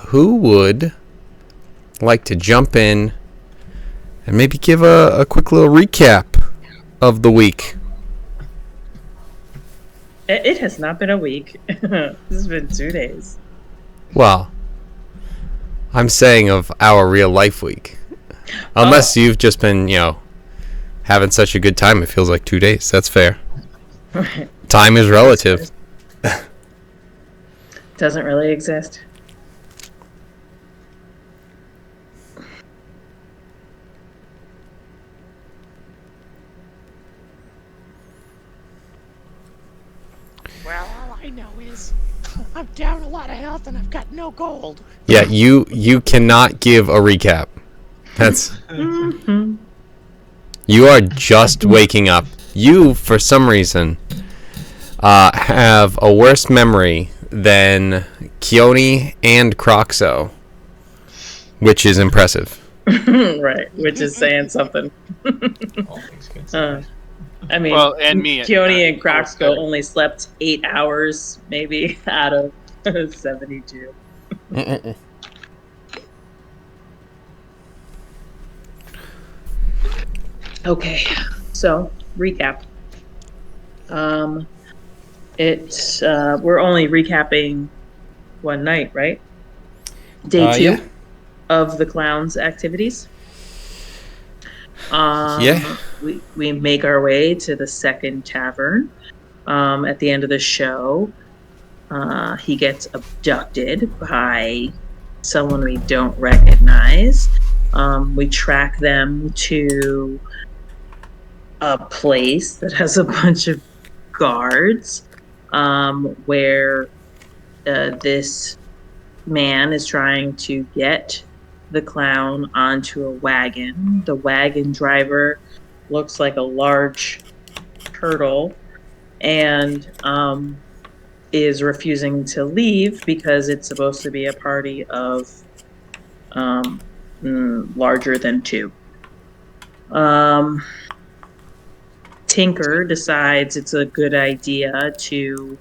who would like to jump in and maybe give a quick little recap of the week? It has not been a week. This has been 2 days. Well, I'm saying of our real life week. Unless you've just been, having such a good time, it feels like 2 days. That's fair. Time is relative. Doesn't really exist. Well, all I know is I'm down a lot of health and I've got no gold. Yeah, you cannot give a recap. That's... You are just waking up. You, for some reason, have a worse memory than Keone and Croxo, which is impressive. Right, which is saying something. All things considered. I mean, well, and me, Keone and Croxo only slept 8 hours, maybe, out of 72. Okay, so recap. It's we're only recapping one night, right? Day 2 yeah. of the clown's activities. Yeah. We make our way to the second tavern. At the end of the show, he gets abducted by someone we don't recognize. We track them to a place that has a bunch of guards, where this man is trying to get the clown onto a wagon. The wagon driver looks like a large turtle and is refusing to leave because it's supposed to be a party of larger than 2. Tinker decides it's a good idea to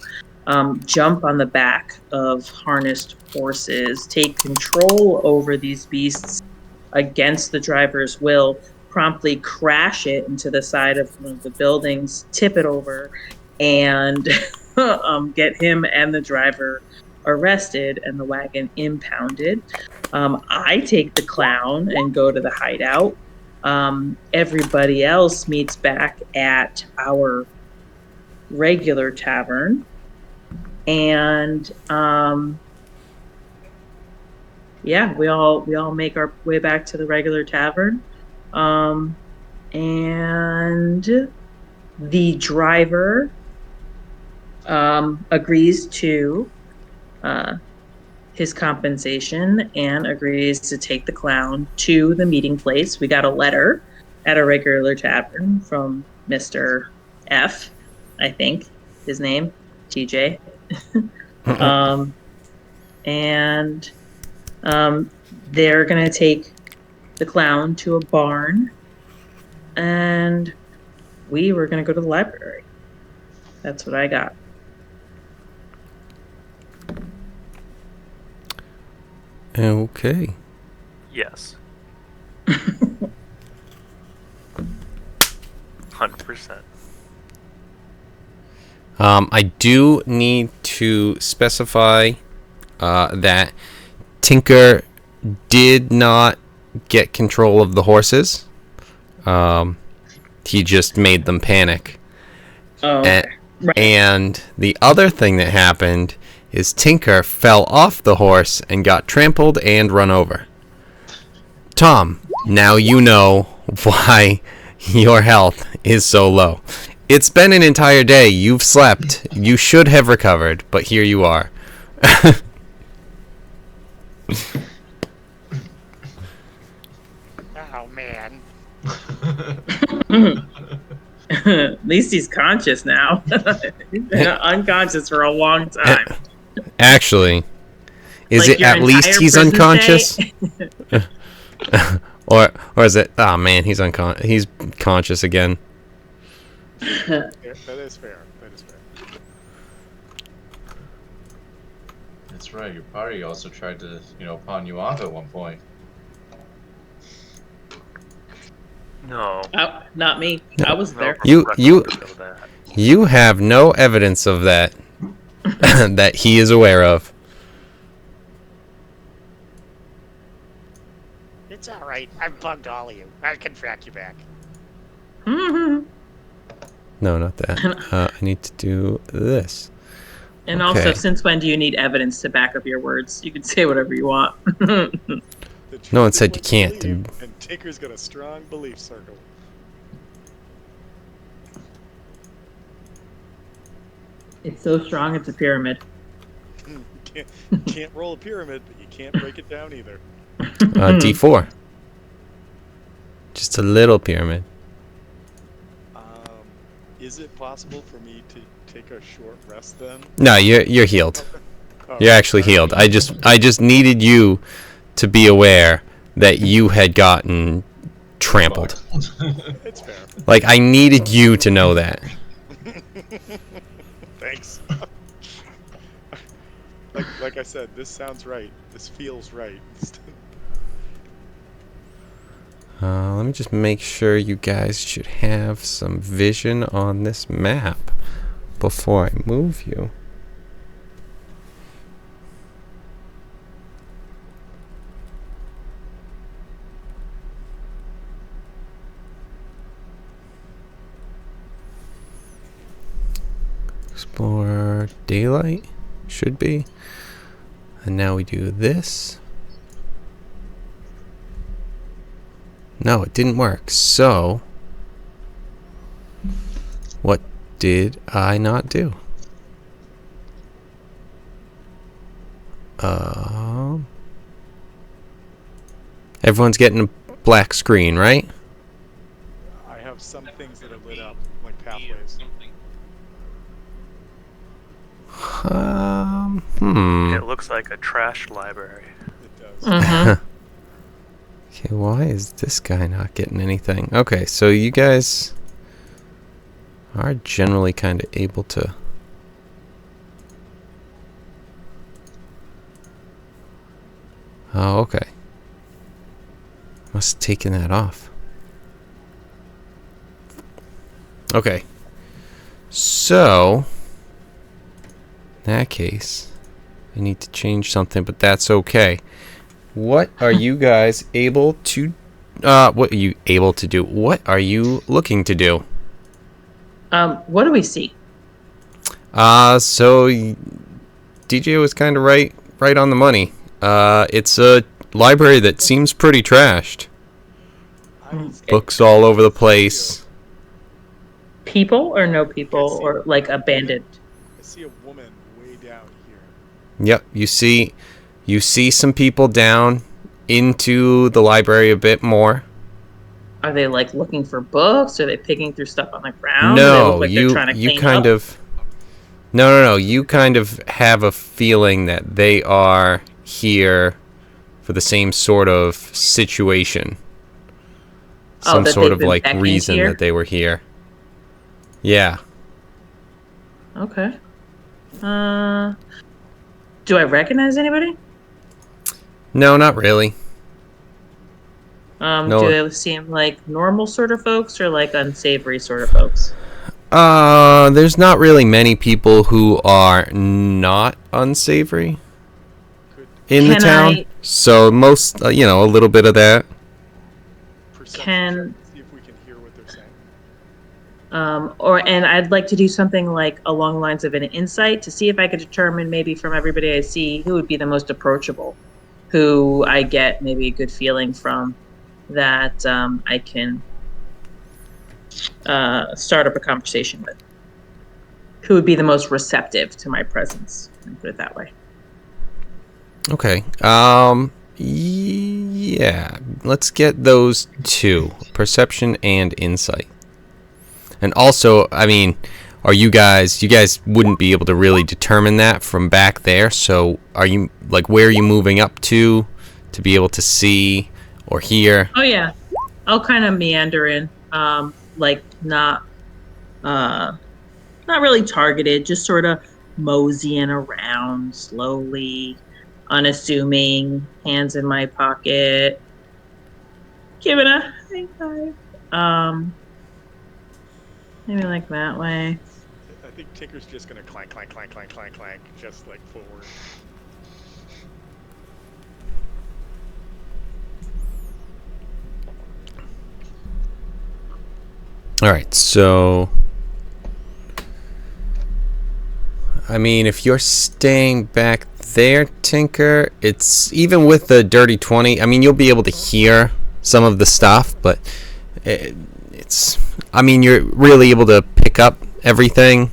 jump on the back of harnessed horses, take control over these beasts against the driver's will, promptly crash it into the side of one of the buildings, tip it over, and get him and the driver arrested and the wagon impounded. I take the clown and go to the hideout. Everybody else meets back at our regular tavern, and we all make our way back to the regular tavern, and the driver agrees to his compensation and agrees to take the clown to the meeting place. We got a letter at a regular tavern from Mr. F, I think his name, TJ. And they're gonna take the clown to a barn, and we were gonna go to the library. That's what I got. Okay. Yes. 100%. I do need to specify that Tinker did not get control of the horses. He just made them panic. Oh, okay. Right. And the other thing that happened is Tinker fell off the horse and got trampled and run over. Tom, now you know why your health is so low. It's been an entire day. You've slept. You should have recovered, but here you are. Oh, man. At least he's conscious now. He's been unconscious for a long time. Actually, is Like it at least entire he's prison unconscious? stay? or is it, oh man, he's conscious again. Yeah, that is fair. That is fair. That's right. Your party also tried to, pawn you off at one point. No. Oh, not me. I was No there. You recollection of that. you have no evidence of that that he is aware of. It's all right. I've bugged all of you. I can track you back. Mhm. No, not that. I need to do this. And Okay. also, since when do you need evidence to back up your words? You can say whatever you want. The truth No one is said what you can't. believe, and Tinker's got a strong belief circle. It's so strong, it's a pyramid. You can't roll a pyramid, but you can't break it down either. D4. Just a little pyramid. Is it possible for me to take a short rest then? No, you're healed. Oh, You're actually healed. I just needed you to be aware that you had gotten trampled. It's fair. Like, I needed you to know that. Thanks. like I said, this sounds right. This feels right. Let me just make sure you guys should have some vision on this map before I move you. Explore daylight, should be. And now we do this. No, it didn't work. So, what did I not do? Everyone's getting a black screen, right? I have some things that are lit up, like pathways. It looks like a trash library. It does. Mhm. Okay, why is this guy not getting anything? Okay, so you guys are generally kind of able to... Oh, okay. Must have taken that off. Okay. So, in that case, I need to change something, but that's okay. What are you guys able to what are you able to do? What are you looking to do? What do we see? So DJ was kind of right on the money. It's a library that seems pretty trashed. Books all over the place. People or no people or like abandoned? I see a woman way down here. Yep, you see some people down into the library a bit more. Are they like looking for books? Are they picking through stuff on the ground? No, Do they look like they're trying to you clean kind up? of No, you kind of have a feeling that they are here for the same sort of situation. Some that sort they've of been like beckoned reason here? that they were here. Yeah. Okay. Do I recognize anybody? No, not really. No. Do they seem like normal sort of folks or like unsavory sort of folks? There's not really many people who are not unsavory in the Can town. I- So most, a little bit of that. Perception check to see if we can hear what they're saying. And I'd like to do something like along the lines of an insight to see if I could determine maybe from everybody I see who would be the most approachable, who I get maybe a good feeling from that I can start up a conversation with. Who would be the most receptive to my presence? Let me put it that way. Okay. Yeah. Let's get those two. Perception and insight. And also, I mean, you guys wouldn't be able to really determine that from back there. So are you, like, where are you moving up to be able to see or hear? Oh yeah. I'll kind of meander in. Like not really targeted, just sort of moseying around slowly. unassuming, hands in my pocket, giving a high five. Maybe like that way. I think Tinker's just gonna clank, clank, clank, clank, clank, clank, just like forward. All right, so I mean, if you're staying back there, Tinker, it's even with the dirty 20. I mean, you'll be able to hear some of the stuff, but it's. I mean, you're really able to pick up everything.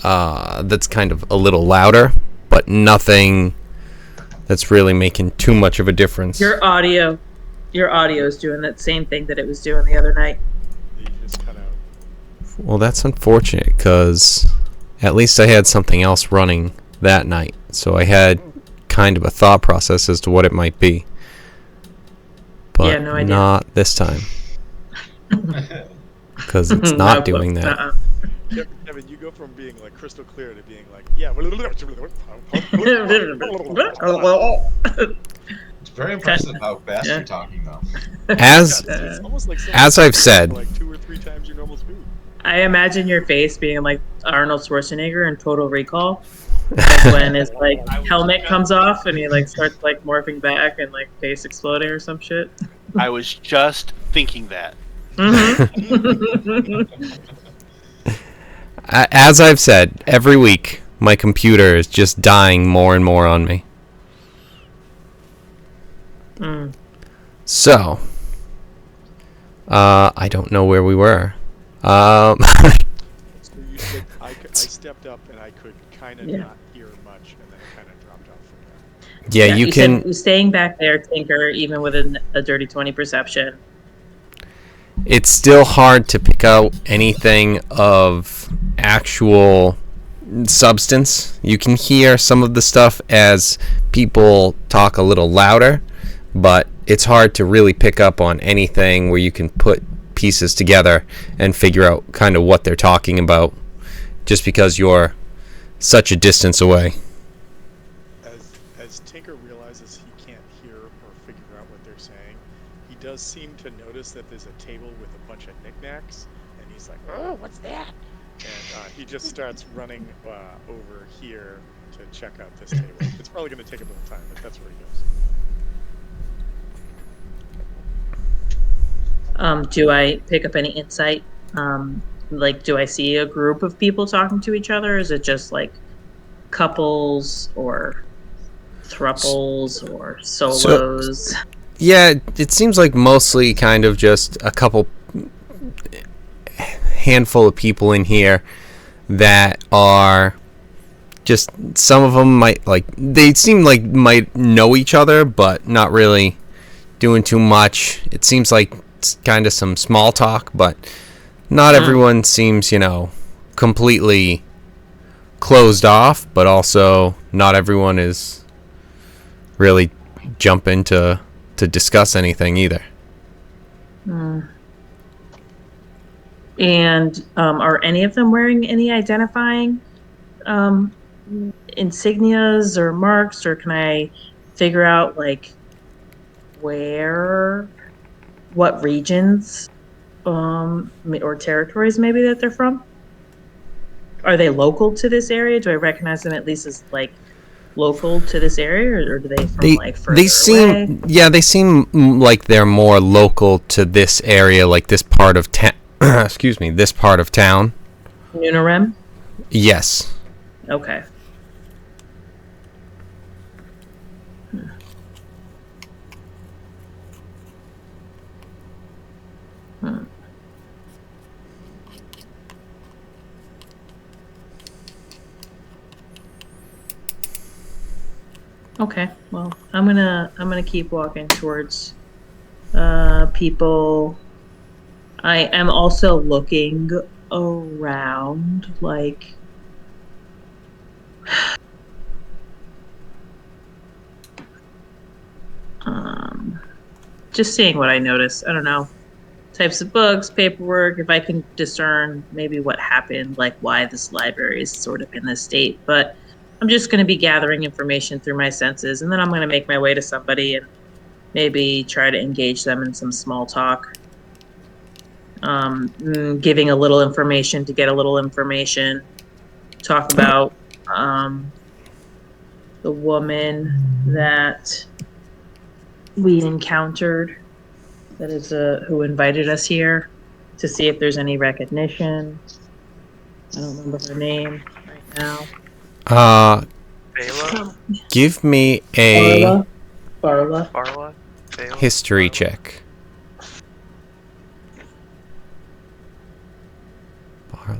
That's kind of a little louder, but nothing that's really making too much of a difference. Your audio is doing that same thing that it was doing the other night. You just cut out. Well, that's unfortunate because at least I had something else running that night, so I had kind of a thought process as to what it might be. But Yeah, no idea. not this time. Because it's not doing that. Uh-uh. Kevin, you go from being like crystal clear to being like, yeah. It's very impressive how fast you're talking, though. It's almost like As I've said, like 2 or 3 times your normal speed. I imagine your face being like Arnold Schwarzenegger in Total Recall. Like when his like helmet comes off and he like starts like morphing back and like face exploding or some shit. I was just thinking that. as I've said, every week my computer is just dying more and more on me. So, I don't know where we were. So you said I stepped up and I could kind of not hear much, and then it kind of dropped off from there. Yeah, you can. Said staying back there, Tinker, even with a dirty 20 perception. It's still hard to pick out anything of actual substance. You can hear some of the stuff as people talk a little louder, but it's hard to really pick up on anything where you can put pieces together and figure out kind of what they're talking about, just because you're such a distance away. As Tinker realizes he can't hear or figure out what they're saying, he does seem to notice that there's a table with a bunch of knickknacks, and he's like, Oh, what's that? and he just starts running over here to check out this table. It's probably going to take a little time, but that's where he goes. Do I pick up any insight? Like, do I see a group of people talking to each other? Is it just like couples or thruples or solos? Yeah, it seems like mostly kind of just a couple handful of people in here that are just, some of them might they seem like might know each other, but not really doing too much. It seems like it's kind of some small talk, but not everyone seems, completely closed off, but also not everyone is really jumping to discuss anything either. And are any of them wearing any identifying insignias or marks, or can I figure out like what regions or territories maybe that they're from? Are they local to this area? Do I recognize them at least as like local to this area, or do they from like further they seem away? Yeah, they seem like they're more local to this area, like this part of town. Excuse me, this part of town. Nunarem? Yes. Okay. Okay, well, I'm gonna keep walking towards people. I am also looking around, like just seeing what I notice. I don't know, types of books, paperwork, if I can discern maybe what happened, like why this library is sort of in this state. But I'm just going to be gathering information through my senses, and then I'm going to make my way to somebody and maybe try to engage them in some small talk. Giving a little information to get a little information. Talk about the woman that we encountered, that is who invited us here, to see if there's any recognition. I don't remember her name right now. Bela? Give me a Barla. Barla? Bela? history Barla? check. Barla.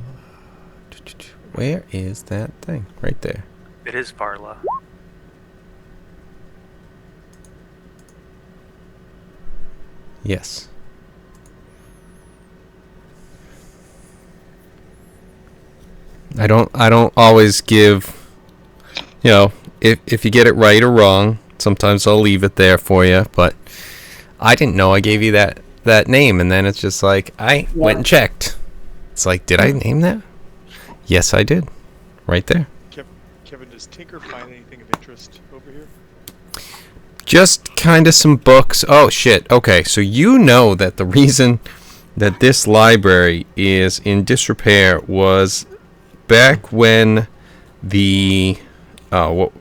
Where is that thing? Right there. It is Barla. Yes. I don't always give, if you get it right or wrong, sometimes I'll leave it there for you, but I didn't know I gave you that name, and then it's just like, I went and checked. It's like, did I name that? Yes, I did. Right there. Kevin, does Tinker find anything of interest over here? Just kind of some books. Oh, shit. Okay, so you know that the reason that this library is in disrepair was back when the... what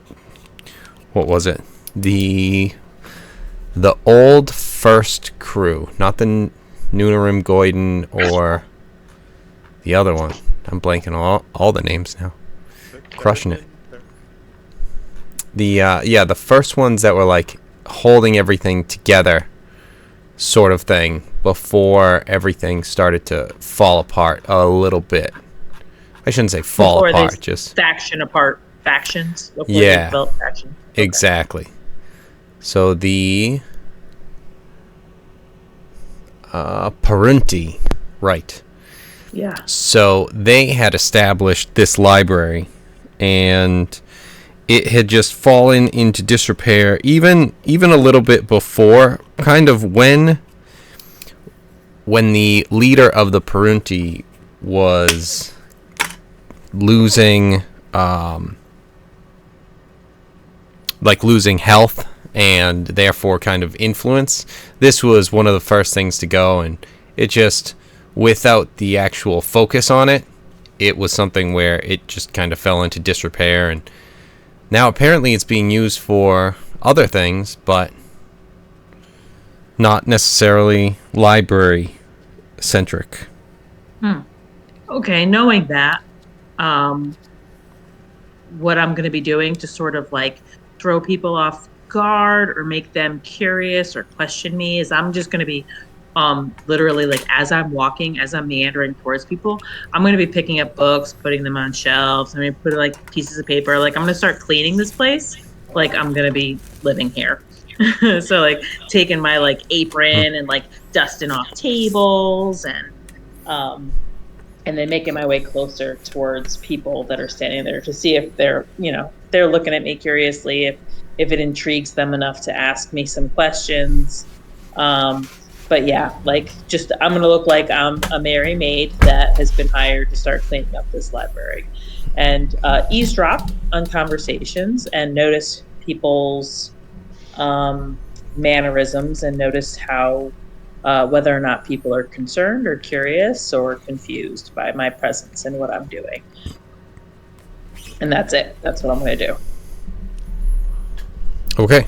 was it? The old first crew, not the Nunarim Goiden or the other one. I'm blanking on all the names now. Crushing it. The first ones that were like holding everything together sort of thing before everything started to fall apart a little bit. I shouldn't say fall Before apart, they just factions. Before Yeah. they developed factions. Okay. exactly. So the Parunti, right. Yeah. So they had established this library, and it had just fallen into disrepair even a little bit before, kind of when the leader of the Parunti was losing losing health and therefore kind of influence. This was one of the first things to go, and it just, without the actual focus on it, it was something where it just kind of fell into disrepair, and now apparently it's being used for other things, but not necessarily library centric. Okay, knowing that, what I'm going to be doing to sort of like throw people off guard or make them curious or question me is I'm just going to be literally, like, as I'm walking, as I'm meandering towards people, I'm going to be picking up books, putting them on shelves. I'm going to put like pieces of paper. Like, I'm going to start cleaning this place. Like, I'm going to be living here. So like taking my like apron and like dusting off tables and then making my way closer towards people that are standing there to see if they're looking at me curiously, if it intrigues them enough to ask me some questions. But yeah, like, just, I'm going to look like I'm a merry maid that has been hired to start cleaning up this library, and eavesdrop on conversations and notice people's mannerisms and notice how whether or not people are concerned or curious or confused by my presence and what I'm doing. And that's it. That's what I'm going to do. Okay.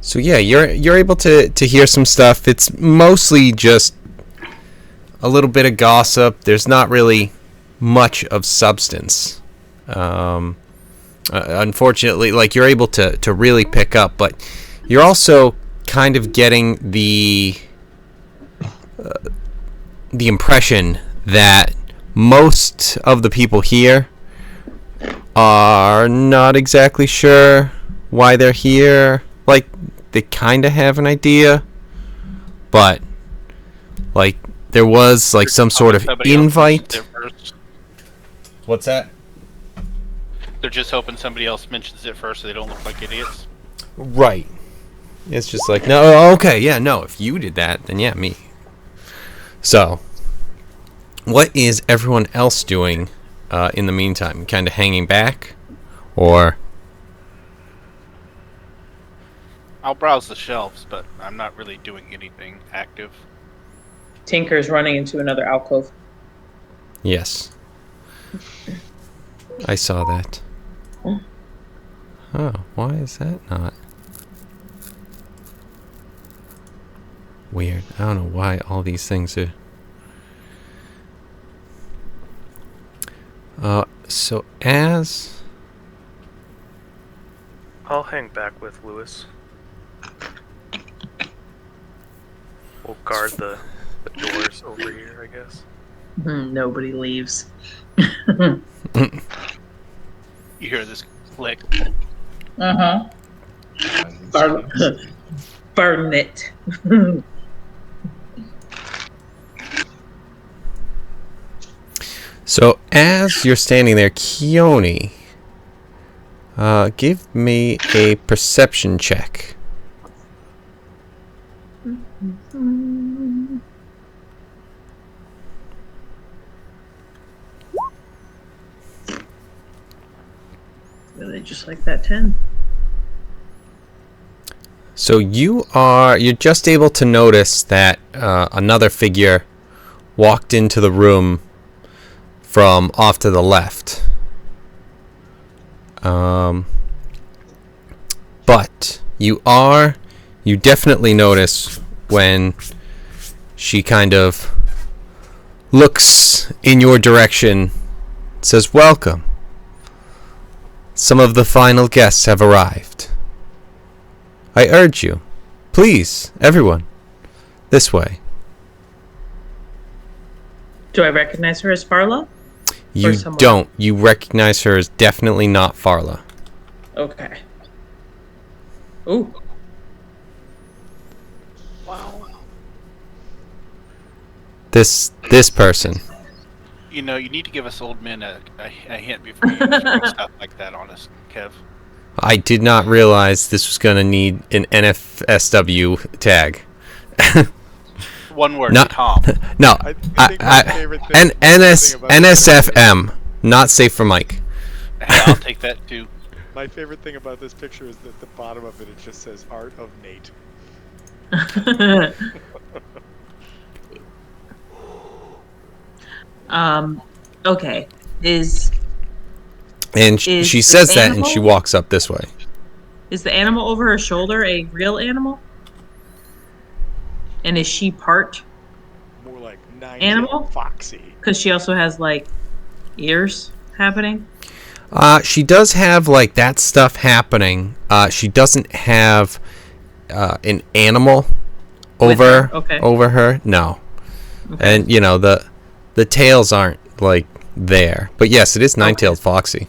So yeah, you're able to hear some stuff. It's mostly just a little bit of gossip. There's not really much of substance. Unfortunately, like, you're able to really pick up, but you're also kind of getting the impression that most of the people here are not exactly sure why they're here. Like, they kind of have an idea, but like, there was like some sort of invite. What's that? They're just hoping somebody else mentions it first so they don't look like idiots. Right. It's just like, no, okay, yeah, no, if you did that, then yeah, me. So, what is everyone else doing in the meantime? Kind of hanging back? Or... I'll browse the shelves, but I'm not really doing anything active. Tinker's running into another alcove. Yes. I saw that. Oh, why is that not? Weird. I don't know why all these things are... so as... I'll hang back with Lewis. We'll guard the doors over here, I guess. Nobody leaves. You hear this click. Uh-huh. Burn it. So as you're standing there, Keone, give me a perception check. Really just like that 10. So you're just able to notice that another figure walked into the room from off to the left. But you definitely notice when she kind of looks in your direction, says, "Welcome. Some of the final guests have arrived. I urge you, please, everyone, this way." Do I recognize her as Farla? You don't. You recognize her as definitely not Farla. Okay. Ooh. Wow. This person. You know, you need to give us old men a hint before you spring stuff like that on us, Kev. I did not realize this was going to need an NFSW tag. One word, Not- Tom. No, I think my favorite thing- N- NS, thing about this NSFM, not safe for Mike. Hey, I'll take that too. My favorite thing about this picture is that at the bottom of it, it just says "Art of Nate." Okay. And Is she the says that, and animal- she walks up this way. Is the animal over her shoulder a real animal? And is she part? More like Animal? Foxy. Because she also has, like, ears happening? She does have, like, that stuff happening. She doesn't have an animal With over her? Okay. over her. No. Okay. And, you know, the tails aren't, like, there. But yes, it is Nine-Tailed Foxy.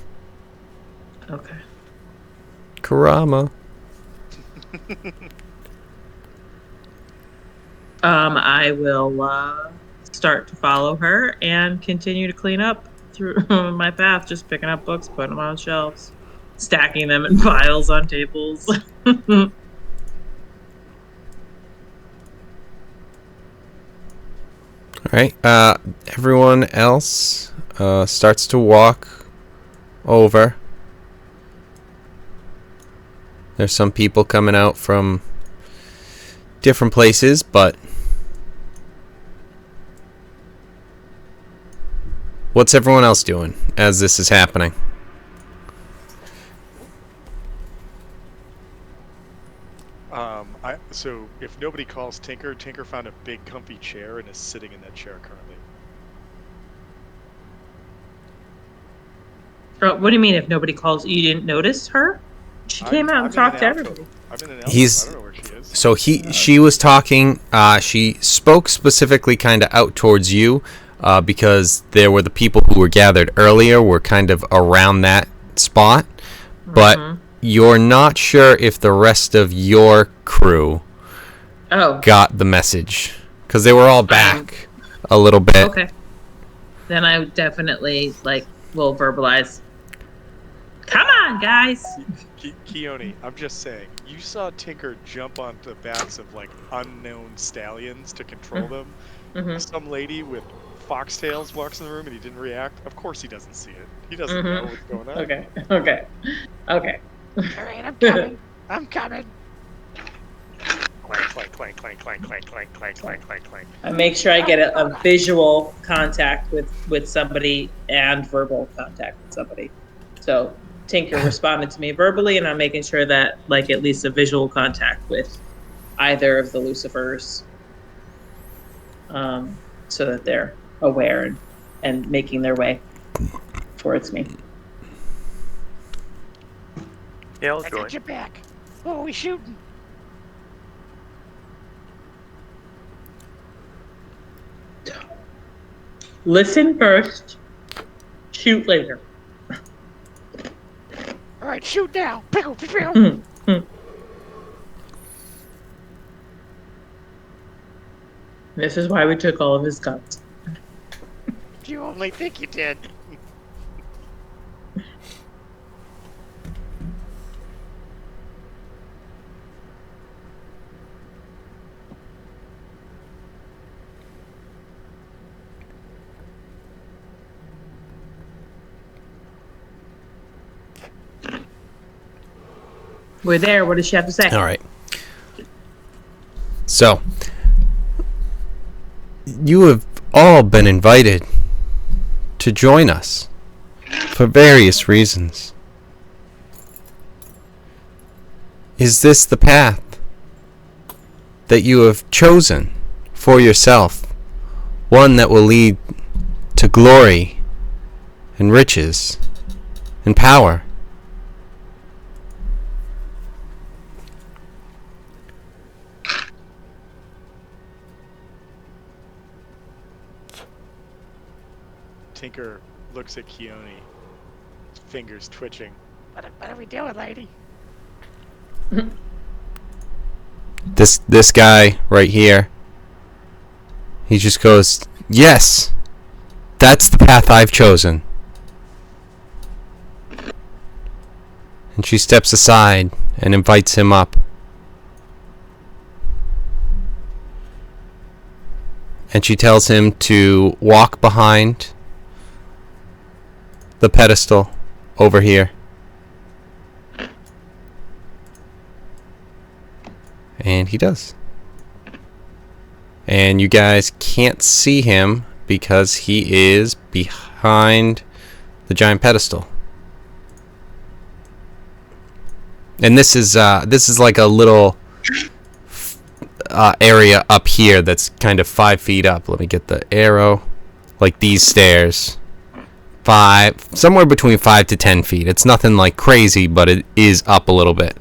Okay. Kurama. I will start to follow her and continue to clean up through my path, just picking up books, putting them on shelves, stacking them in piles on tables. All right. Everyone else starts to walk over. There's some people coming out from different places, but what's everyone else doing as this is happening? So if nobody calls Tinker, Tinker found a big comfy chair and is sitting in that chair currently. What do you mean if nobody calls? You didn't notice her? She came out and talked to everybody. I'm in an alcove. He's- I don't know where she is. So she was talking. She spoke specifically kind of out towards you because there were the people who were gathered earlier were kind of around that spot, but you're not sure if the rest of your crew got the message because they were all back a little bit. Okay. Then I definitely will verbalize. Come on, guys. Keone, I'm just saying, you saw Tinker jump onto the backs of unknown stallions to control them. Mm-hmm. Some lady with Foxtails walks in the room and he didn't react, of course he doesn't see it. He doesn't know what's going on. Okay. All right, I'm coming. I'm coming. Clank, clank, clank, clank, clank, clank, clank, clank, clank, clank. I make sure I get a visual contact with somebody and verbal contact with somebody. So Tinker responded to me verbally, and I'm making sure that like at least a visual contact with either of the Lucifers, so that they're aware and making their way towards me. Yeah, I'll I join. got your back. What are we shooting? Listen first, shoot later. All right, shoot now. Pew, pew, pew. This is why we took all of his guns. You only think you did. We're there. What does she have to say? All right. So, you have all been invited to join us for various reasons. Is this the path that you have chosen for yourself? One that will lead to glory and riches and power? Tinker looks at Keone, fingers twitching. What are we doing, lady? This guy right here, he just goes, yes, that's the path I've chosen. And she steps aside and invites him up. And she tells him to walk behind the pedestal over here. And he does. And you guys can't see him because he is behind the giant pedestal. And this is like a little area up here that's kind of 5 feet up. Let me get the arrow. Like these stairs. Somewhere between 5 to 10 feet. It's nothing like crazy, but it is up a little bit.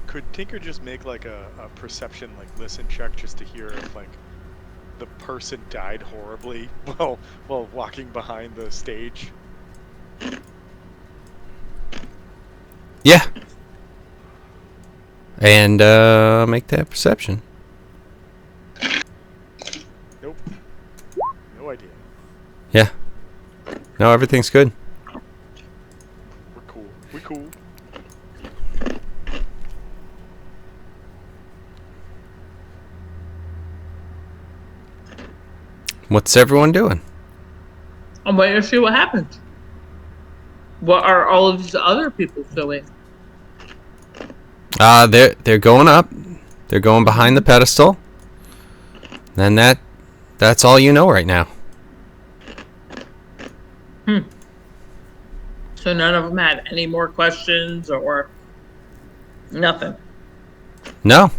Could Tinker just make like a perception, like listen check, just to hear if like the person died horribly while walking behind the stage? Yeah. And make that perception. Nope. No idea. Yeah. No, everything's good. We're cool. We cool. What's everyone doing? I'm waiting to see what happens. What are all of these other people doing? They're going up. They're going behind the pedestal. And that's all you know right now. So none of them had any more questions or nothing. No.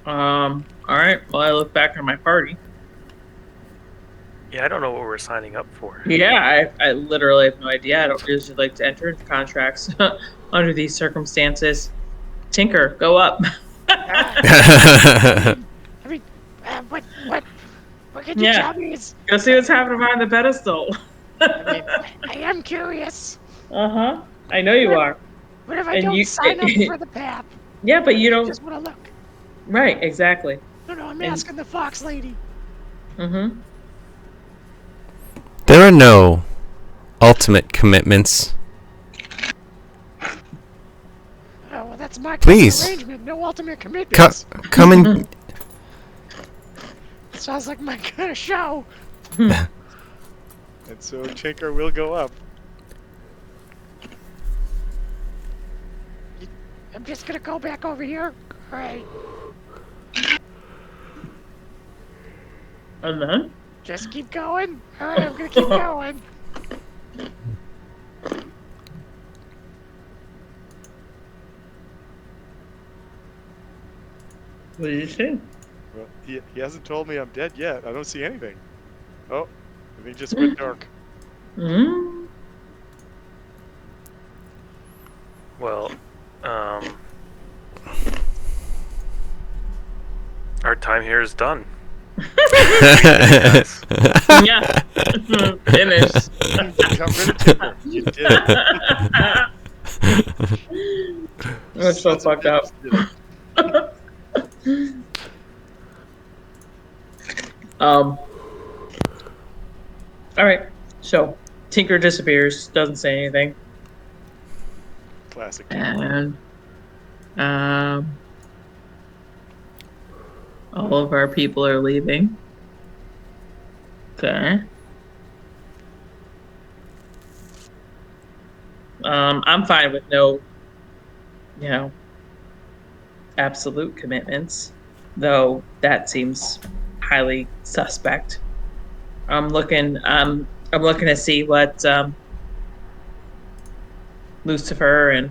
All right. Well, I look back on my party. Yeah, I don't know what we're signing up for. Yeah, I literally have no idea. I don't usually like to enter into contracts under these circumstances. Tinker, go up. I mean, what can you tell me is... Go see what's happening behind the pedestal. I mean, I am curious. Uh-huh. I know you are. What if I And don't sign up for the path? Yeah, but you I don't... just want to look. Right, exactly. No, I'm asking the fox lady. Mm-hmm. There are no ultimate commitments. Oh, well, that's my Please. arrangement no ultimate commitments. Come and Sounds like my kind of show. And so Tinker will go up. I'm just gonna go back over here. All right, And then? just keep going. All right, I'm gonna keep going. What did you see? Well, he hasn't told me I'm dead yet. I don't see anything. Oh, I think it just went dark. Mm. Well, our time here is done. Yeah. Finished. Got rid of Tinker. You did it. That's so fucked up. All right. So Tinker disappears, doesn't say anything, Classic Tinker. and all of our people are leaving. Okay. I'm fine with no, absolute commitments, though that seems highly suspect. I'm looking to see what Lucifer and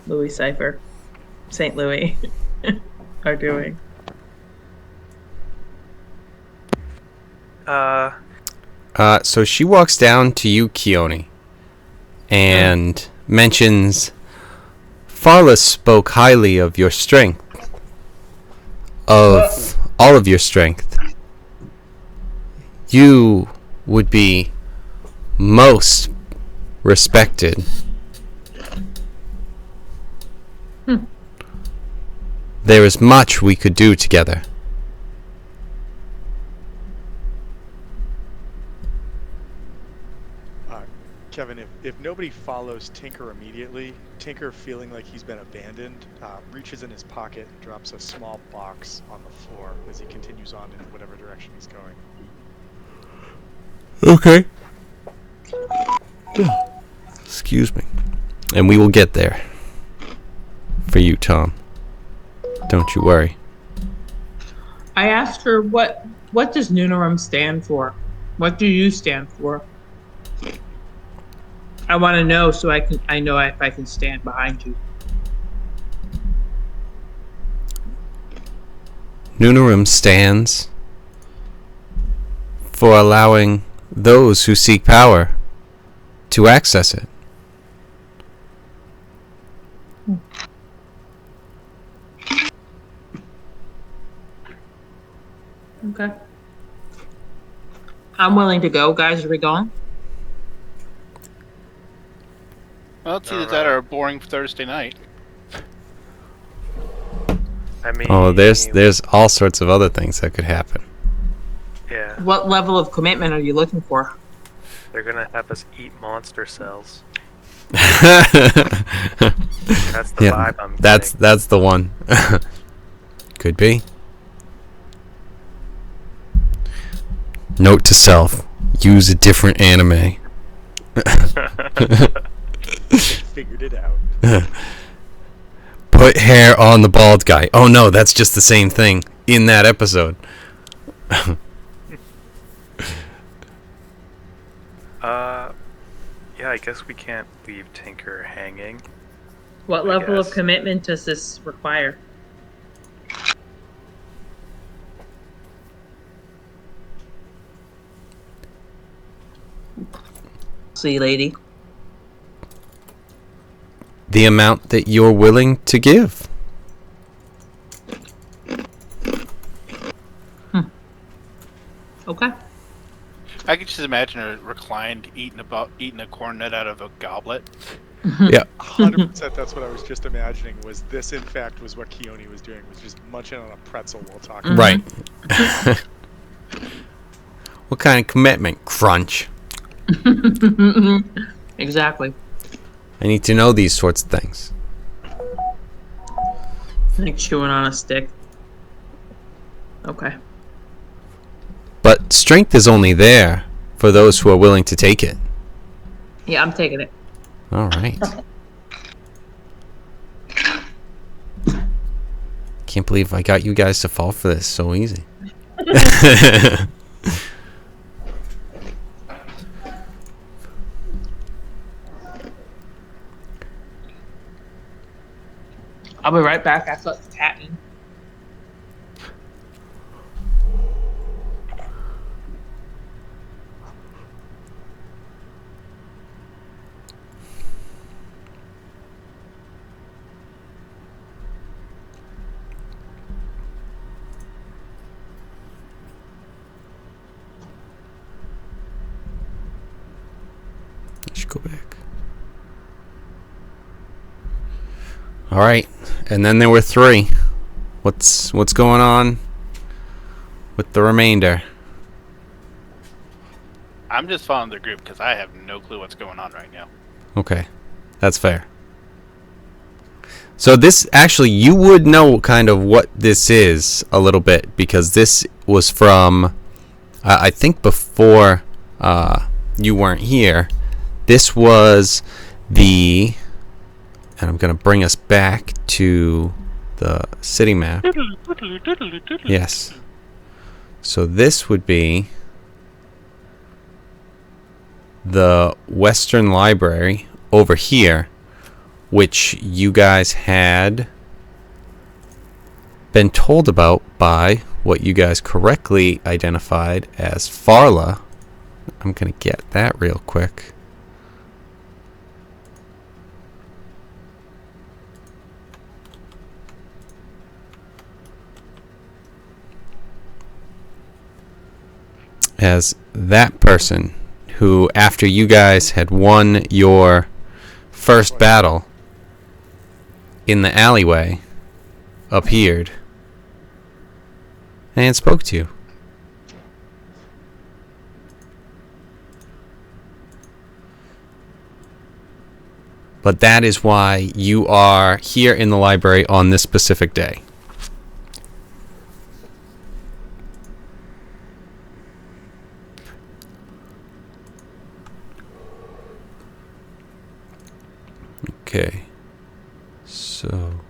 Louis Cypher, St. Louis, are doing. So she walks down to you, Keone, and mentions Farless spoke highly of your strength. Of all of your strength. You would be most respected. There is much we could do together. Kevin, if nobody follows Tinker immediately, Tinker, feeling like he's been abandoned, reaches in his pocket and drops a small box on the floor as he continues on in whatever direction he's going. Okay. Excuse me. And we will get there. For you, Tom. Don't you worry. I asked her what does Nunarum stand for? What do you stand for? I want to know so I know if I can stand behind you. Nunarum stands for allowing those who seek power to access it. Okay. I'm willing to go, guys. Are we going? Well, it's either that or a boring Thursday night. I mean, Oh, there's all sorts of other things that could happen. yeah, What level of commitment are you looking for? they're gonna have us eat monster cells. That's the Yeah, vibe I'm that's getting. the one. Could be. Note to self: use a different anime. Figured it out. Put hair on the bald guy. Oh no, that's just the same thing in that episode. Yeah, I guess we can't leave Tinker hanging. What I level of guess. commitment does this require? See, lady. The amount that you're willing to give. Okay. I could just imagine her reclined, eating a cornet out of a goblet. Yeah. 100% that's what I was just imagining, was this in fact was what Keone was doing, was just munching on a pretzel while talking. Right. What kind of commitment? Crunch. Exactly. I need to know these sorts of things. Like chewing on a stick. Okay. But strength is only there for those who are willing to take it. Yeah, I'm taking it. All right. Can't believe I got you guys to fall for this so easy. I'll be right back. That's what's happening. I should go back. All right, and then there were 3. What's going on with the remainder? I'm just following the group because I have no clue what's going on right now. Okay, that's fair. So this, actually, you would know kind of what this is a little bit, because this was from, I think before you weren't here. This was the, and I'm going to bring us back to the city map. Yes. So this would be the Western Library over here, which you guys had been told about by what you guys correctly identified as Farla. I'm going to get that real quick. As that person who, after you guys had won your first battle in the alleyway, appeared and spoke to you. But that is why you are here in the library on this specific day. Okay, so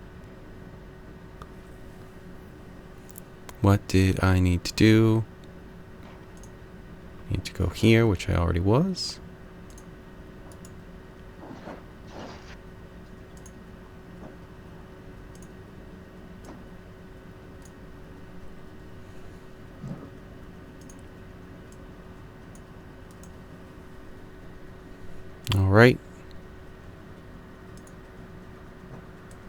what did I need to do? I need to go here, which I already was. All right.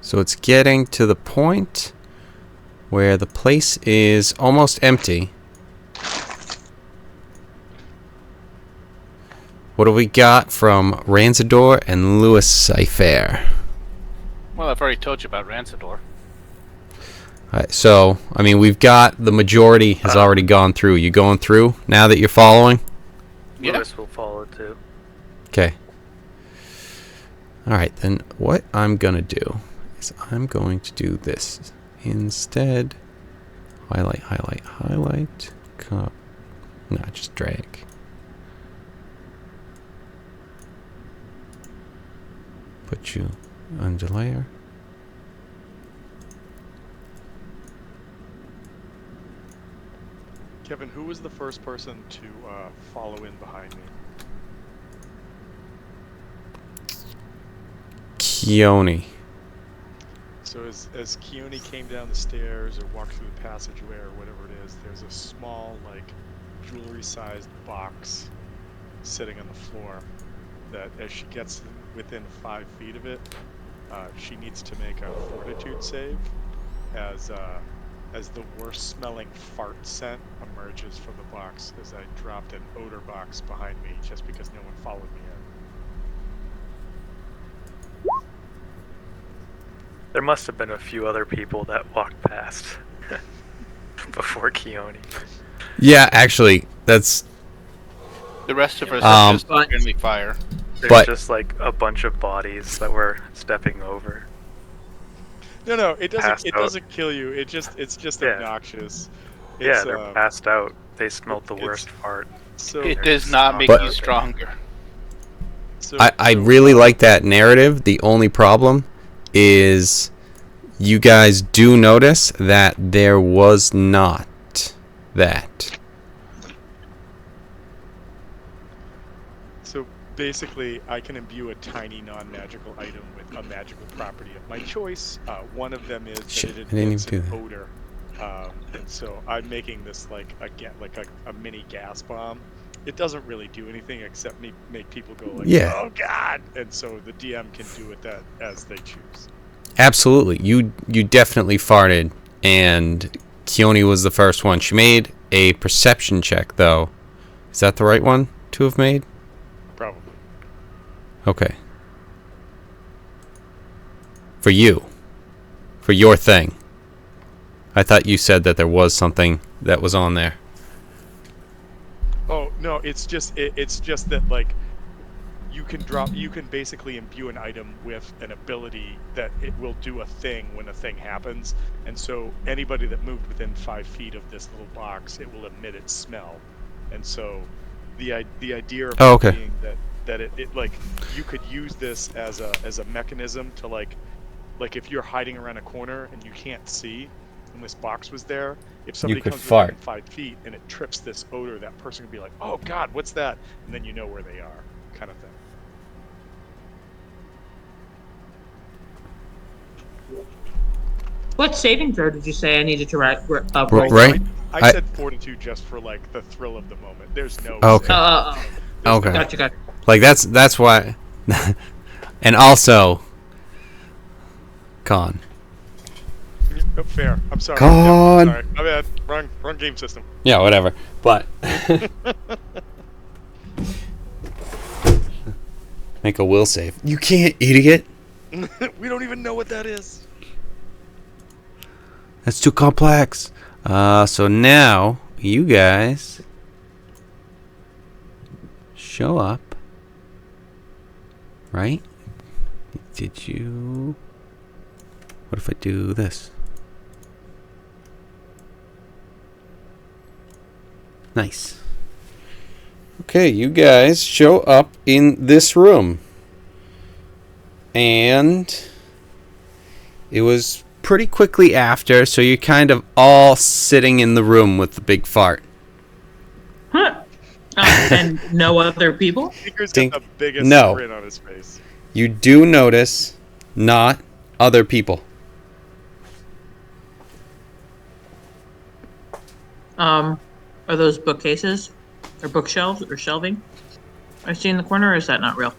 So it's getting to the point where the place is almost empty. What do we got from Ranzador and Louis Cypher? Well, I've already told you about Rancidor. Alright, so, I mean, we've got the majority has already gone through. You going through now that you're following? Yeah. Lewis will follow too. Okay. Alright, then what I'm gonna do is I'm going to do this instead. Highlight, highlight, highlight. No, just drag. Put you under layer. Kevin, who was the first person to follow in behind me? Keone. So as Keone came down the stairs or walked through the passageway or whatever it is, there's a small, like, jewelry-sized box sitting on the floor that as she gets within 5 feet of it, she needs to make a fortitude save as the worst-smelling fart scent emerges from the box as I dropped an odor box behind me just because no one followed me in. There must have been a few other people that walked past before Keone. Yeah, actually, that's... The rest of us are just But- friendly fire. There's But- just like a bunch of bodies that we're stepping over. No, it doesn't. Passed It out. doesn't kill you. It's just Yeah. obnoxious. Yeah, It's, they're passed out. They smelled the it's- worst part. So It They're does just not make knocked you out. stronger. I really like that narrative. The only problem is you guys do notice that there was not that. So basically, I can imbue a tiny non-magical item with a magical property of my choice. One of them is Shit, that it I didn't emits even an do that. odor, and so I'm making this like a mini gas bomb. It doesn't really do anything except make people go like, Yeah. "Oh God!" And so the DM can do with that as they choose. Absolutely. You definitely farted, and Keone was the first one. She made a perception check, though. Is that the right one to have made? Probably. Okay. For you. For your thing. I thought you said that there was something that was on there. Oh no, it's just that like you can basically imbue an item with an ability that it will do a thing when a thing happens, and so anybody that moved within 5 feet of this little box, it will emit its smell, and so the idea of Oh, it okay. being that it like you could use this as a mechanism to like if you're hiding around a corner and you can't see, and this box was there, if somebody could comes fart. within 5 feet and it trips this odor, that person can be like, "Oh God, what's that?" And then you know where they are, kind of thing. What saving throw did you say I needed to roll? Right? I said fortitude just for like the thrill of the moment. There's no. Okay. Oh. There's Okay. no- Gotcha. Like, that's why... And also... Con. Oh, fair. I'm sorry. Con. Sorry. My bad. Wrong game system. Yeah, whatever. But... Make a will save. You can't, idiot! We don't even know what that is. That's too complex. So now, you guys... show up. Right? Did you... What if I do this? Nice. Okay, you guys show up in this room. And it was pretty quickly after, so you're kind of all sitting in the room with the big fart. Huh. And no other people? Tinker's Think- got the biggest no. grin on his face. You do notice not other people. Are those bookcases or bookshelves or shelving I see in the corner, or is that not real?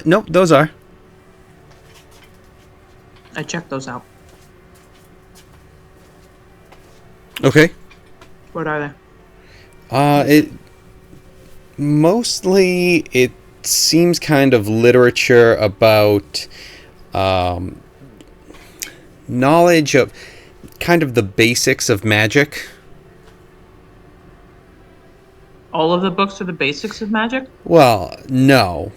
Nope, those are. I checked those out. Okay. What are they? It mostly it seems kind of literature about knowledge of kind of the basics of magic. All of the books are the basics of magic? Well, no.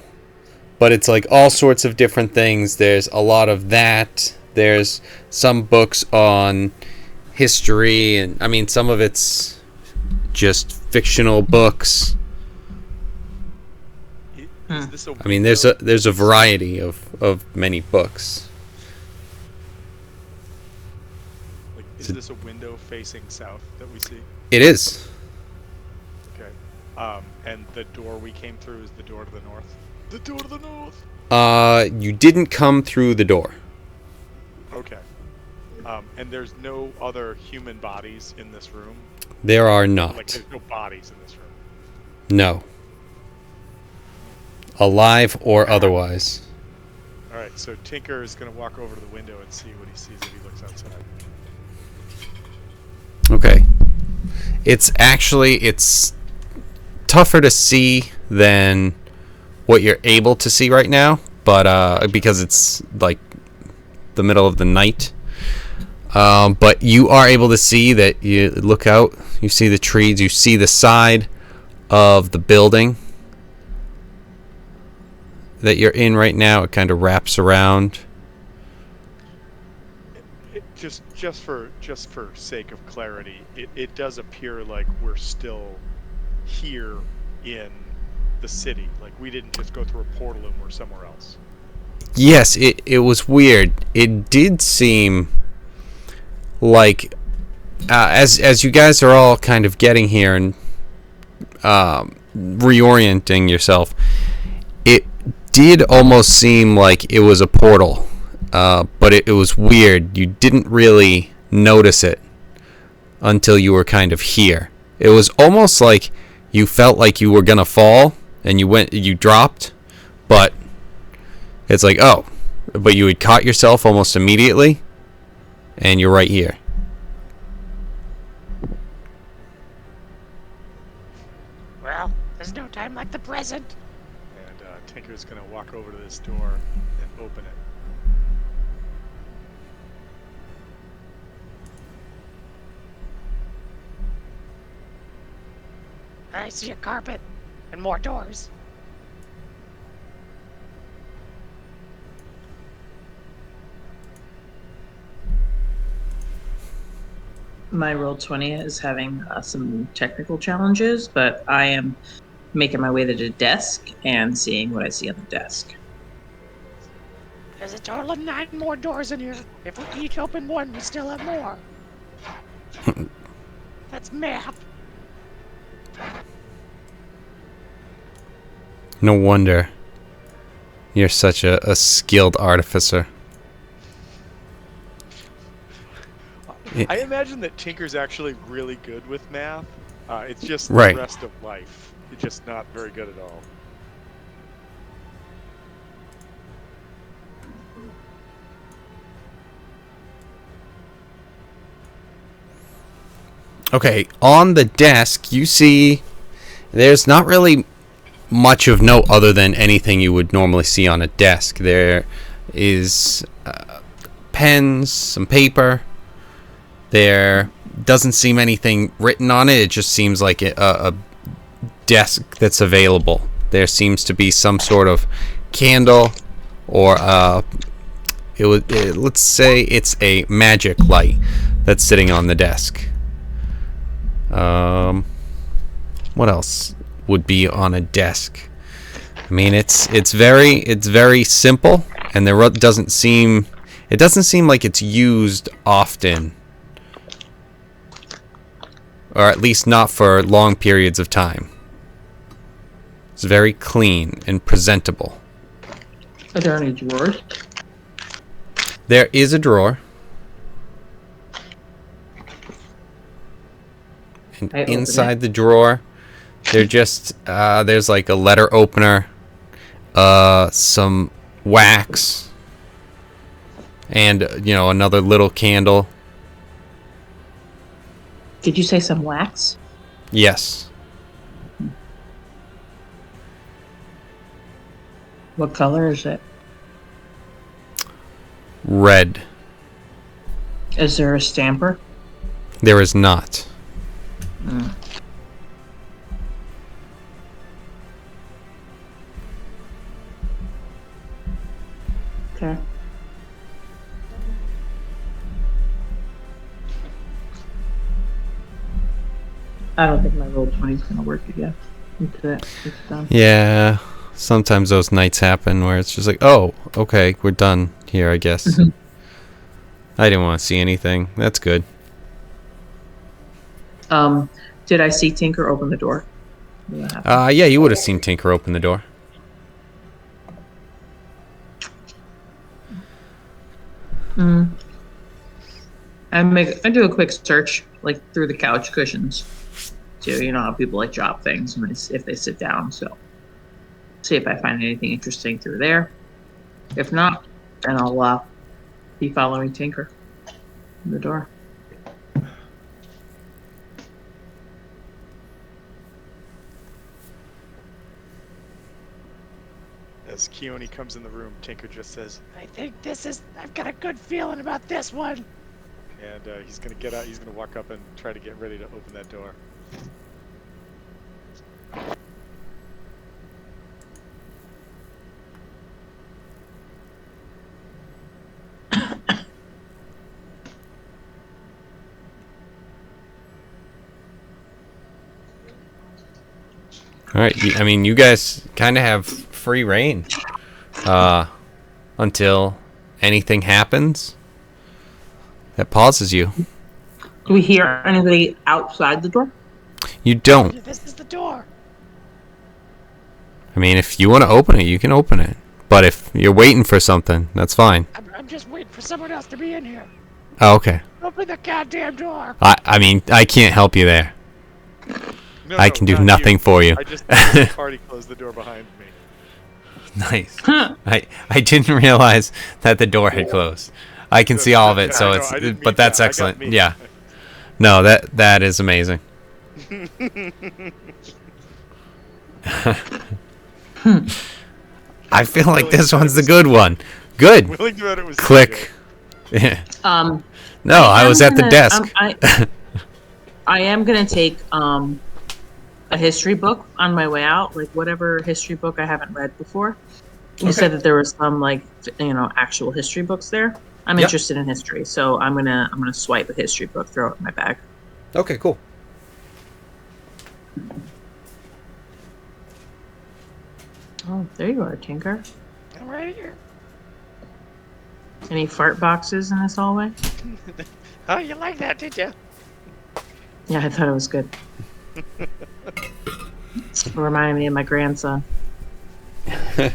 But it's like all sorts of different things. There's a lot of that. There's some books on history, and I mean some of it's just fictional books. Is this a I mean there's a variety of many books. Like, is this a window facing south that we see? It is. Okay. And the door we came through is the door to the north. The door to the north. You didn't come through the door. Okay. And there's no other human bodies in this room. There are Like not. there's no bodies in this room. No. Alive or otherwise. All right. So Tinker is gonna walk over to the window and see what he sees if he looks outside. Okay. It's tougher to see than what you're able to see right now, but because it's like the middle of the night. But you are able to see that you look out, you see the trees, you see the side of the building that you're in right now. It kind of wraps around. just for sake of clarity, it does appear like we're still here in the city. Like we didn't just go through a portal and we're somewhere else. Yes, it was weird. It did seem like as you guys are all kind of getting here and reorienting yourself, it did almost seem like it was a portal, but it was weird. You didn't really notice it until you were kind of here. It was almost like you felt like you were gonna fall and you dropped, but it's like, oh, but you had caught yourself almost immediately and you're right here. Well, there's no time like the present. And Tinker's gonna walk over to this door and open it. I see a carpet and more doors. My Roll20 is having some technical challenges, but I am making my way to the desk and seeing what I see on the desk. There's a total of 9 more doors in here. If we each open one, we still have more. That's math. No wonder you're such a skilled artificer. I imagine that Tinker's actually really good with math. It's just Right. the rest of life. It's just not very good at all. Okay, on the desk, you see there's not really much of note other than anything you would normally see on a desk. There is pens, some paper. There doesn't seem anything written on it. It just seems like a desk that's available. There seems to be some sort of candle or let's say it's a magic light that's sitting on the desk. What else would be on a desk? I mean, it's very simple, and it doesn't seem like it's used often, or at least not for long periods of time. It's very clean and presentable. Are there any drawers? There is a drawer. And I open inside the drawer, there's like a letter opener, some wax, and another little candle. Did you say some wax? Yes. What color is it? Red. Is there a stamper? There is not. Okay. I don't think my Roll20 is going to work again until it's done. Yeah. Sometimes those nights happen where it's just like, oh, okay, we're done here, I guess. I didn't want to see anything. That's good. Did I see Tinker open the door? Yeah, you would have seen Tinker open the door. I do a quick search, like through the couch cushions, to how people like drop things if they sit down. So, see if I find anything interesting through there. If not, then I'll be following Tinker in the door. As Keone comes in the room, Tinker just says, I've got a good feeling about this one. and he's gonna get out. He's gonna walk up and try to get ready to open that door. All right. I mean, you guys kind of have free reign until anything happens that pauses you. Do we hear anybody outside the door? You don't. This is the door. I mean, if you want to open it, you can open it. But if you're waiting for something, that's fine. I'm just waiting for someone else to be in here. Oh, okay. Open the goddamn door. I mean, I can't help you there. No, I can do not nothing you. for you. I just the party closed the door behind me. Nice. I didn't realize that the door had closed. I can see all of it, so I it's. didn't mean But that's that. I got excellent. me. Yeah. No, that is amazing. I feel like this one's the good one. Good. Willing to bet it was Click. No, I was at the desk. I am gonna take a history book on my way out, like whatever history book I haven't read before. You said that there was some actual history books there. I'm Yep. interested in history, so I'm gonna swipe a history book, throw it in my bag. Okay, cool. Oh, there you are, Tinker. I'm right here. Any fart boxes in this hallway? Oh, you like that, did you? Yeah, I thought it was good. It reminded me of my grandson. I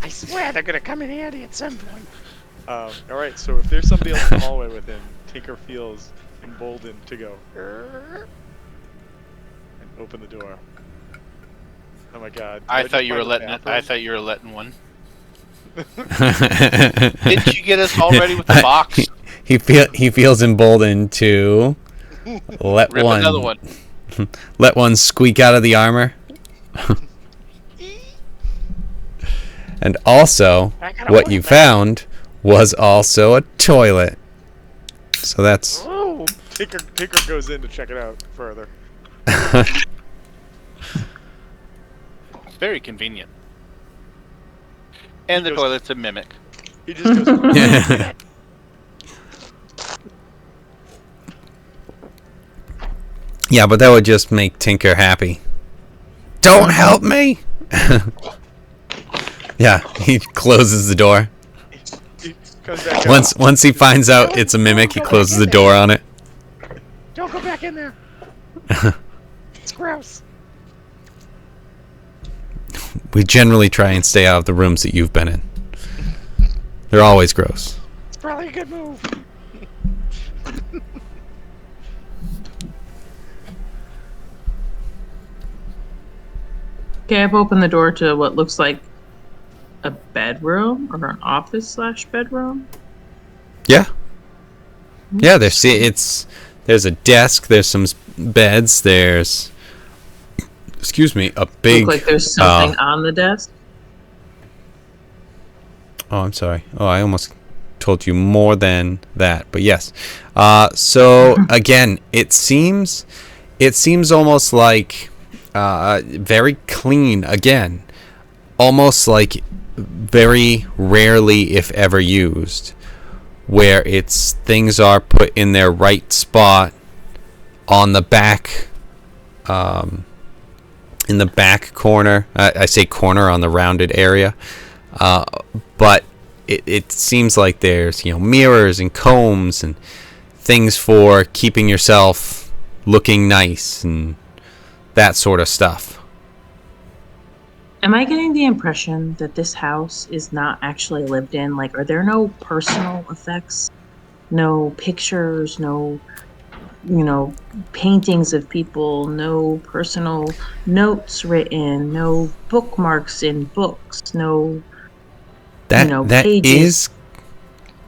swear they're gonna come in handy at some point. All right, so if there's somebody else in the hallway with him, Tinker feels emboldened to go and open the door. Oh my God! I Did thought just you were find the letting. bathroom? I thought you were letting one. Didn't you get us all ready with the box? He feels emboldened to let Rip another one. let one squeak out of the armor. And also, what you found was also a toilet. So that's Oh, Tinker goes in to check it out further. Very convenient. And the goes- toilet's a mimic. He just goes. yeah, but that would just make Tinker happy. Don't help me. Yeah, he closes the door. He comes back out. Once he finds out it's a mimic, he closes the door on it. don't go back in there. It's gross. We generally try and stay out of the rooms that you've been in. They're always gross. It's probably a good move. Okay, I've opened the door to what looks like a bedroom or an office/bedroom. Yeah. Yeah, there's a desk, there's some beds, there's a big Look like there's something on the desk. Oh, I'm sorry. Oh, I almost told you more than that, but yes. So again, it seems almost like very clean again, almost like very rarely, if ever, used, where things are put in their right spot on the back, in the back corner. I say corner, on the rounded area. But it seems like there's mirrors and combs and things for keeping yourself looking nice and that sort of stuff. Am I getting the impression that this house is not actually lived in? Like, are there no personal effects? No pictures, no, paintings of people, no personal notes written, no bookmarks in books, no, That pages.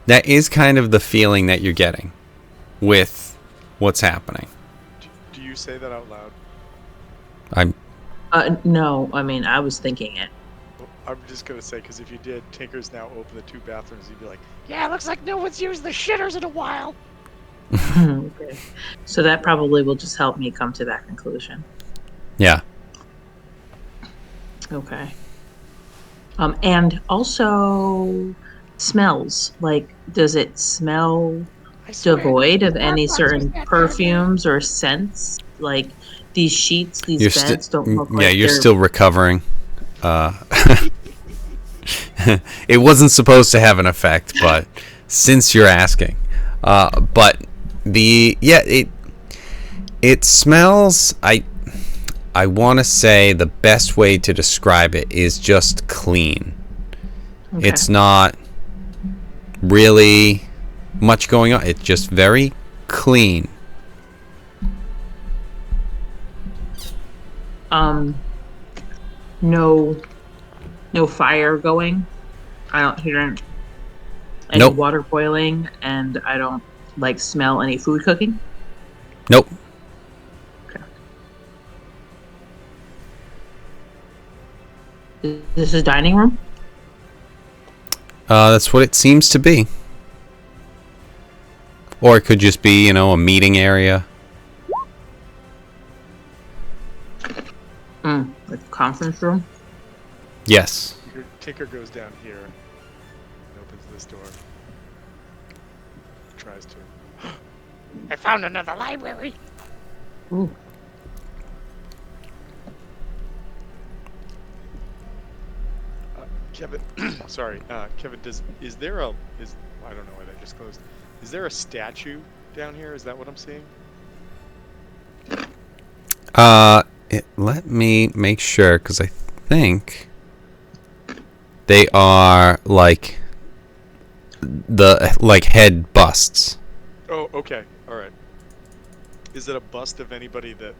is kind of the feeling that you're getting with what's happening. Do you say that out loud? No, I mean, I was thinking it. I'm just gonna say, because if you did, Tinker's now open the two bathrooms. You'd be like, Yeah, looks like no one's used the shitters in a while. Okay. So that probably will just help me come to that conclusion. Yeah. Okay. And also smells. Like, does it smell I swear, devoid of any Starbucks certain was that perfumes or scents? like these sheets, these You're beds don't look like yeah, you're they're- still recovering. It wasn't supposed to have an effect, but since you're asking, but it smells. I want to say the best way to describe it is just clean. Okay. It's not really much going on. It's just very clean. No fire going. I don't hear any Nope. water boiling, and I don't smell any food cooking. Nope. Is this a dining room? That's what it seems to be. Or it could just be, a meeting area. Like a conference room? Yes. Tinker goes down here and opens this door. Tries to. I found another library. Ooh. Kevin, sorry, Kevin. Is there a I don't know why that just closed. Is there a statue down here? Is that what I'm seeing? Let me make sure, because I think they are head busts. Oh, okay, all right. Is it a bust of anybody that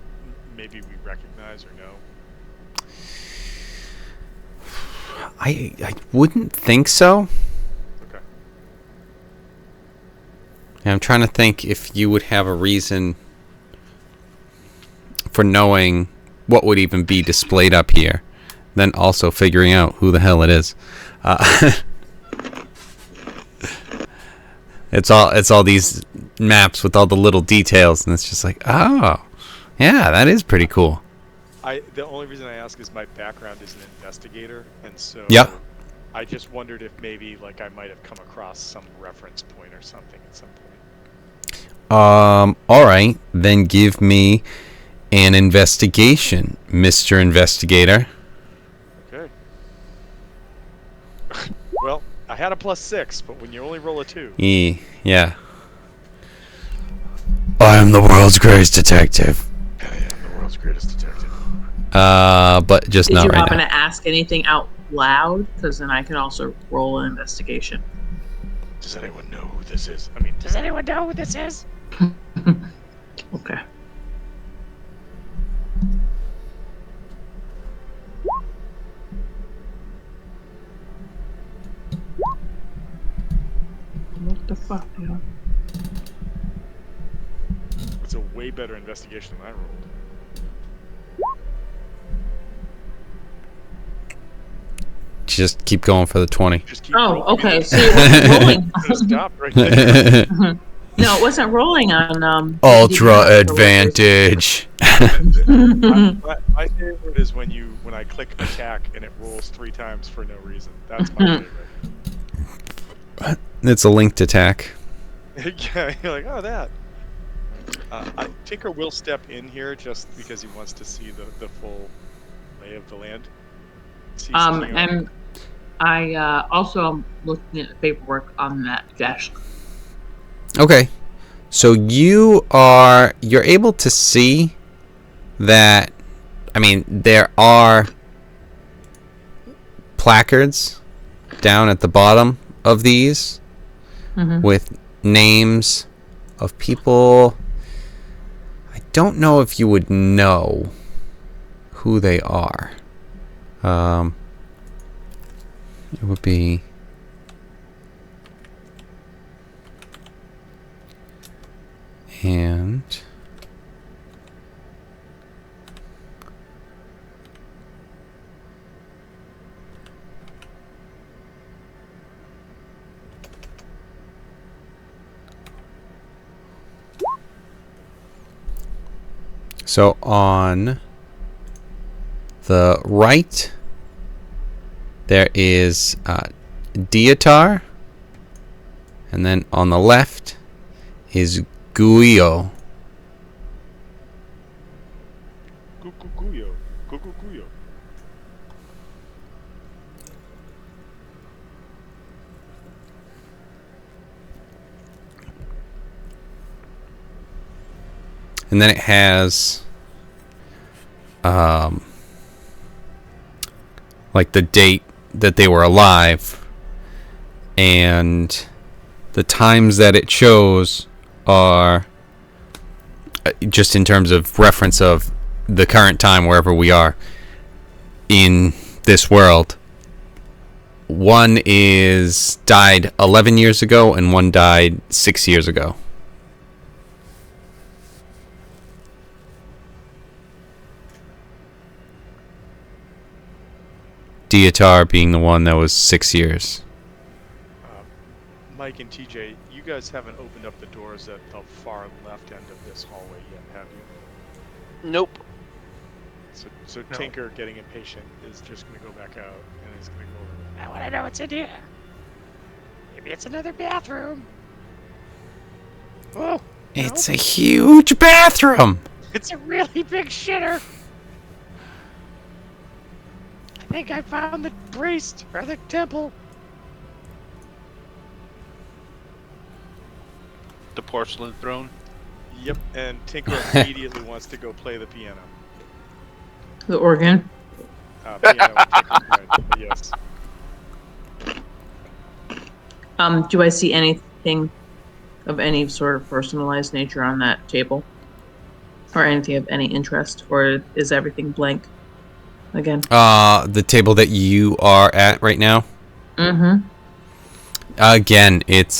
maybe we recognize or know? I wouldn't think so. Okay. I'm trying to think if you would have a reason for knowing what would even be displayed up here, then also figuring out who the hell it is. It's all these maps with all the little details, and it's just like, oh, yeah, that is pretty cool. The only reason I ask is my background is an investigator, and so Yep. I just wondered if maybe I might have come across some reference point or something at some point. All right, then give me an investigation, Mr. Investigator. Okay. Well, I had a +6, but when you only roll a 2. Yeah. I am the world's greatest detective. I am the world's greatest detective. But just Did not you right happen now. to ask anything out loud? Because then I can also roll an investigation. Does anyone know who this is? Does anyone know who this is? Okay. What the fuck, yo? It's a way better investigation than I rolled. Just keep going for the 20. Just keep Oh, rolling. okay. So it wasn't rolling. Just stop right there. No, it wasn't rolling on Ultra advantage. My favorite is when I click attack and it rolls 3 times for no reason. That's my favorite. It's a linked attack. Yeah, you're like, oh, that. Tinker will step in here just because he wants to see the full lay of the land. And I also am looking at the paperwork on that desk. Okay. So you're able to see that, there are placards down at the bottom of these with names of people. I don't know if you would know who they are. It would be and so on the right there is Dietar, and then on the left is Guio. Kukukuyo. Kukukuyo. And then it has like the date that they were alive, and the times that it shows are just in terms of reference of the current time wherever we are in this world. One is died 11 years ago and one died 6 years ago. Dietar being the one that was 6 years. Mike and TJ, you guys haven't opened up the doors at the far left end of this hallway yet, have you? Nope. So No. Tinker, getting impatient, is just going to go back out and he's going to go over. I want to know what's in here. Maybe it's another bathroom. Oh, It's a huge bathroom. it's a really big shitter. I think I found the priest or the temple. The porcelain throne. Yep, and Tinker immediately wants to go play the piano. The organ. Piano with Tinker, right, yes. Do I see anything of any sort of personalized nature on that table? Or anything of any interest? Or is everything blank again? The table that you are at right now. Mm-hmm. Again, it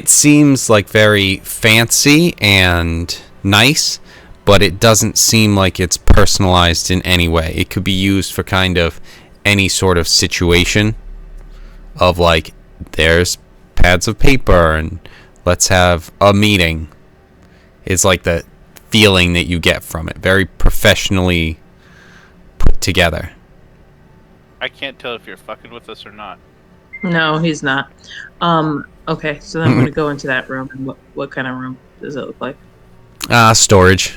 seems like very fancy and nice, but it doesn't seem like it's personalized in any way. It could be used for kind of any sort of situation of like, there's pads of paper and let's have a meeting. It's like the feeling that you get from it. Very professionally put together. I can't tell if you're fucking with us or not. No, he's not. Okay, so then I'm going to go into that room. And what kind of room does it look like? Storage.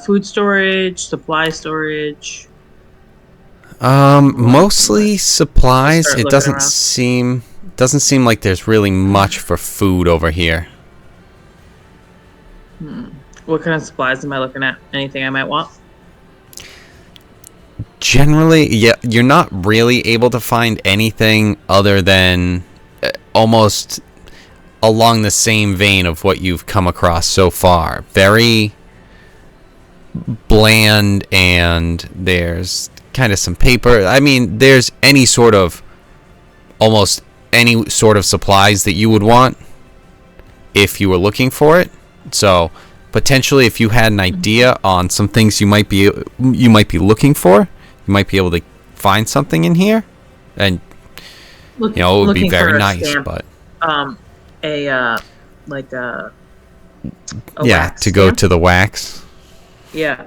Food storage, supply storage. Mostly supplies. Start It looking around. doesn't seem like there's really much for food over here. What kind of supplies am I looking at? Anything I might want? Generally, yeah, you're not really able to find anything other than almost along the same vein of what you've come across so far. Very bland, and there's kind of some paper. I mean, there's almost any sort of supplies that you would want if you were looking for it. So potentially, if you had an idea on some things you might be looking for, you might be able to find something in here, and it would be Looking very for a nice. stamp. But A yeah, wax to go stamp? to the wax. Yeah.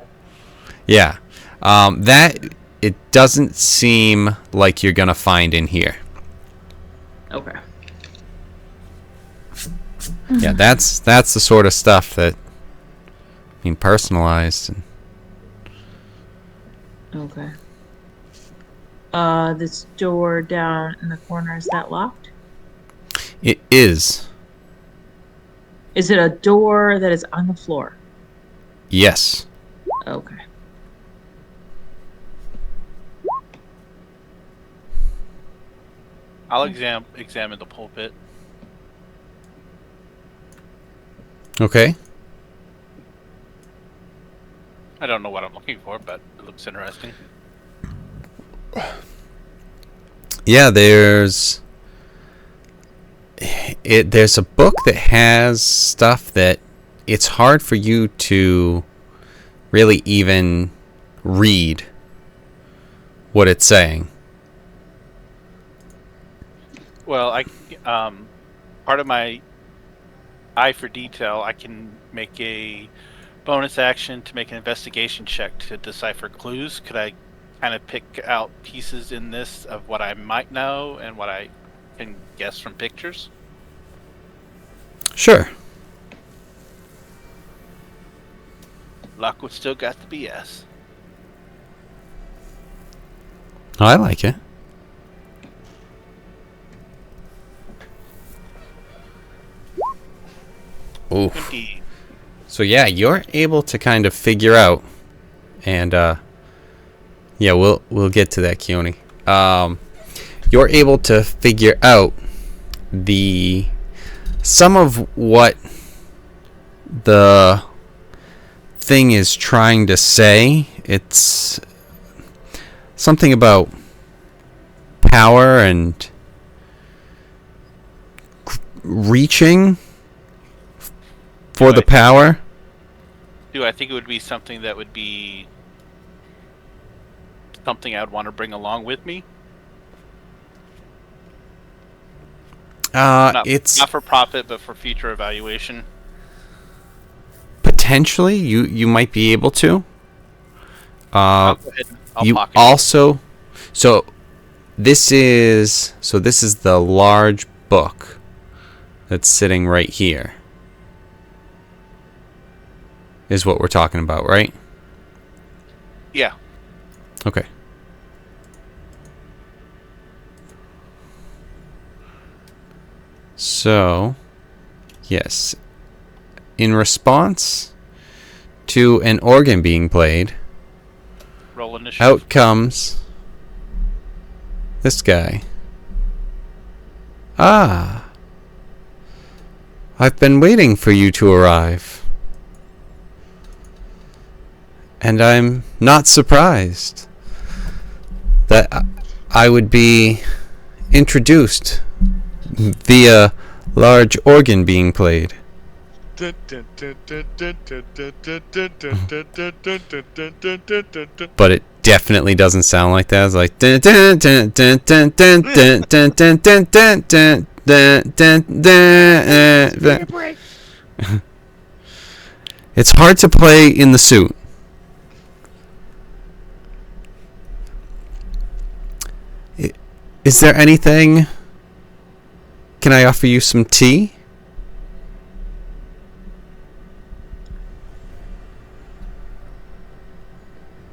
Yeah, that it doesn't seem like you're gonna find in here. Okay. Yeah, that's the sort of stuff that, personalized. And Okay. This door down in the corner, is that locked? it is. Is it a door that is on the floor? Yes. Okay. I'll examine the pulpit. Okay. I don't know what I'm looking for, but it looks interesting. Yeah, there's a book that has stuff that it's hard for you to really even read what it's saying. Well, part of my eye for detail, I can make a bonus action to make an investigation check to decipher clues. Could I kind of pick out pieces in this of what I might know and what I can guess from pictures? Sure. Lockwood still got the BS. Oh, I like it. Ooh. Indeed. So yeah, you're able to kind of figure out, and yeah, we'll get to that, Keone. You're able to figure out some of what the thing is trying to say. It's something about power and reaching for the power. Do I think it would be something that would be something I'd want to bring along with me? It's not for profit, but for future evaluation. potentially you might be able to. I'll go ahead and You pocket it. also, this is the large book that's sitting right here. Is what we're talking about, right? Yeah. Okay. So, yes. In response to an organ being played, Roll initiative. out comes this guy. Ah. I've been waiting for you to arrive. And I'm not surprised that I would be introduced via large organ being played. But it definitely doesn't sound like that. It's like dun, dun, dun, dun, dun, dun, dun, dun, dun, dun, dun, dun, dun, dun, dun. Break. It's hard to play in the suit. Is there anything? Can I offer you some tea?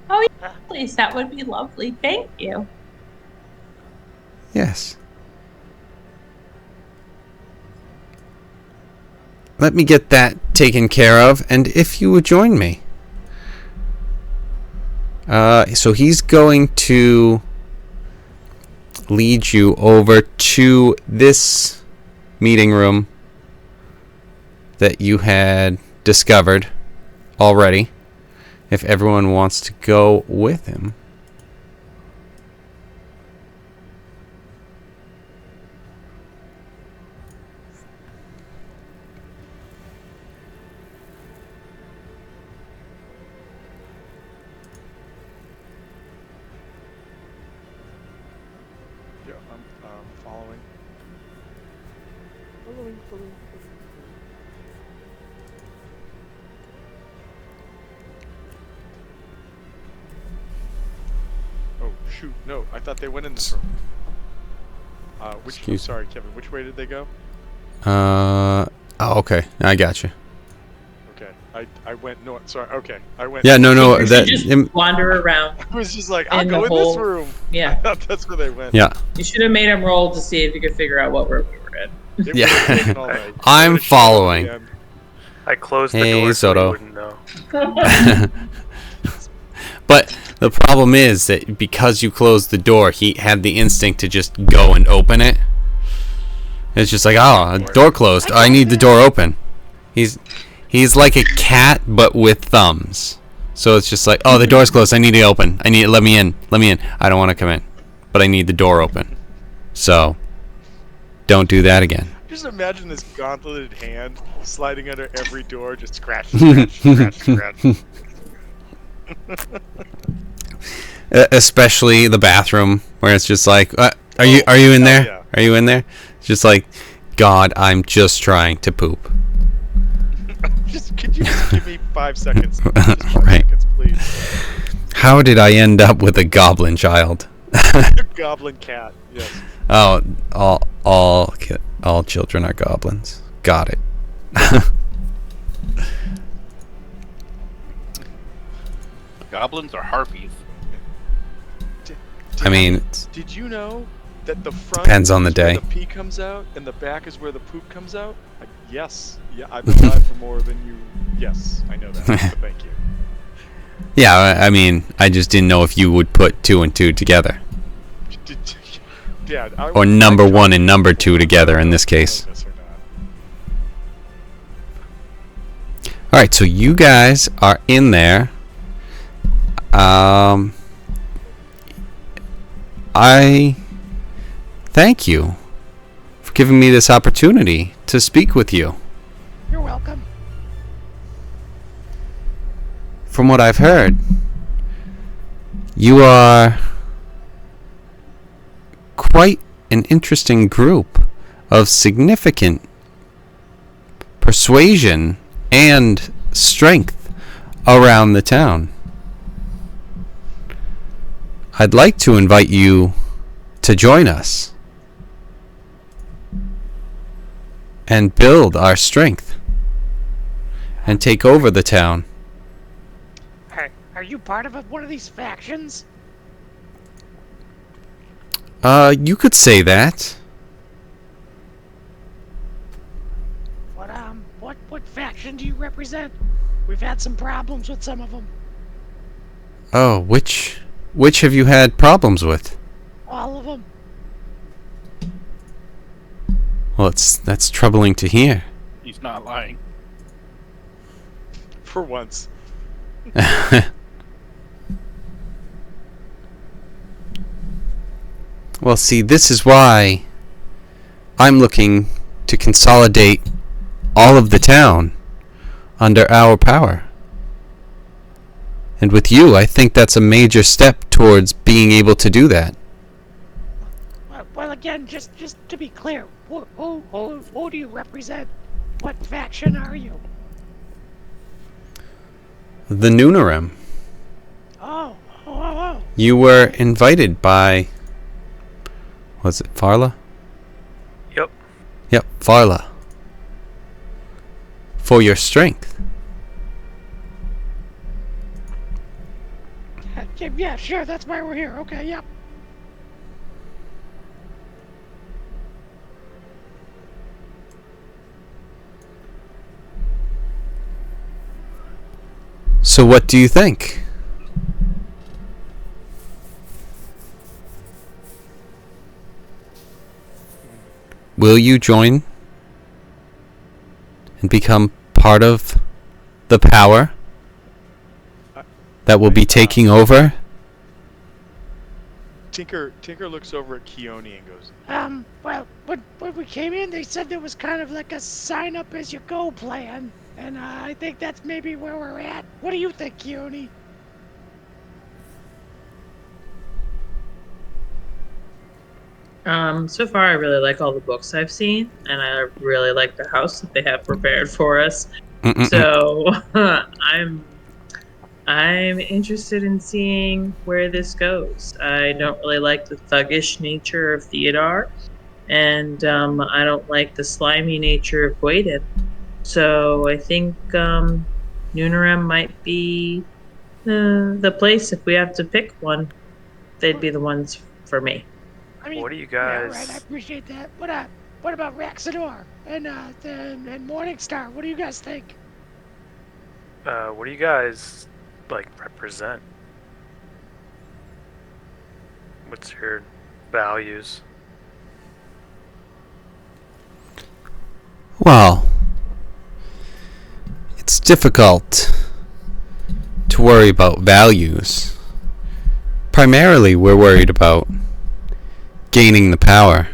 Oh, yeah, please, that would be lovely. Thank you. Yes. Let me get that taken care of, and if you would join me. So he's going to lead you over to this meeting room that you had discovered already, if everyone wants to go with him. Yeah, I'm following. Oh shoot! No, I thought they went in this room. Excuse- Sorry, Kevin. Which way did they go? Oh, okay. I got you. Okay, I went no. Sorry. Okay, I went. Yeah, no, You that. should just wander around. I was just like, I'll in go the in this whole- room. I Yeah, thought that's where they went. Yeah, you should have made him roll to see if you could figure out what room we were in. It Yeah. would've taken all night. I'm It would've showed up at the following. end. I closed the Hey, door so Soto. you wouldn't know. but the problem is that because you closed the door, he had the instinct to just go and open it. It's just like, oh, a door closed. I need the door open. He's like a cat, but with thumbs. So it's just like, oh, the door's closed. I need it open. Let me in. Let me in. I don't want to come in, but I need the door open. So don't do that again. Just imagine this gauntleted hand sliding under every door, just scratch, scratch, scratch, scratch. Especially the bathroom, where it's just like, are you in hell there? yeah. Are you in there? It's just like, God, I'm just trying to poop. Could you just give me 5 seconds? Just 5 Right. seconds, please. How did I end up with a goblin child? Goblin cat. Yes. Oh, all children are goblins. Got it. Goblins or harpies? I mean, Did you know that the front Depends on the is where day. the pee comes out and the back is where the poop comes out? Yes. Yeah, I've been alive for more than you. Yes, I know that. But thank you. yeah, I mean, I just didn't know if you would put 2 and 2 together. Dad, Or number 1 and number 2 together in this case. Alright, so you guys are in there. I thank you for giving me this opportunity to speak with you. You're welcome. From what I've heard, you are quite an interesting group of significant persuasion and strength around the town. I'd like to invite you to join us and build our strength and take over the town. Are you part of one of these factions? You could say that. What faction do you represent? We've had some problems with some of them. Oh, which have you had problems with? All of them. Well, that's troubling to hear. He's not lying. For once. Well, see, this is why I'm looking to consolidate all of the town under our power. And with you, I think that's a major step towards being able to do that. Well, again, just to be clear, who do you represent? What faction are you? The Noonarim. Oh. You were invited by... Was it Farla? Yep. Yep, Farla. For your strength. Yeah, sure, that's why we're here. Okay, yep. So what do you think? Will you join and become part of the power that will be taking over? Tinker looks over at Keone and goes, Well, when we came in, they said there was kind of like a sign up as you go plan. And I think that's maybe where we're at. What do you think, Keone? So far, I really like all the books I've seen, and I really like the house that they have prepared for us. So I'm interested in seeing where this goes. I don't really like the thuggish nature of Theodore, and I don't like the slimy nature of Gwaden. So I think Noonarim might be the place. If we have to pick one, they'd be the ones for me. I mean, What do you guys... Yeah, right, I appreciate that. What about Raxador and Morningstar? What do you guys think? what do you guys, represent? What's your values? Well, it's difficult to worry about values. Primarily, we're worried about gaining the power.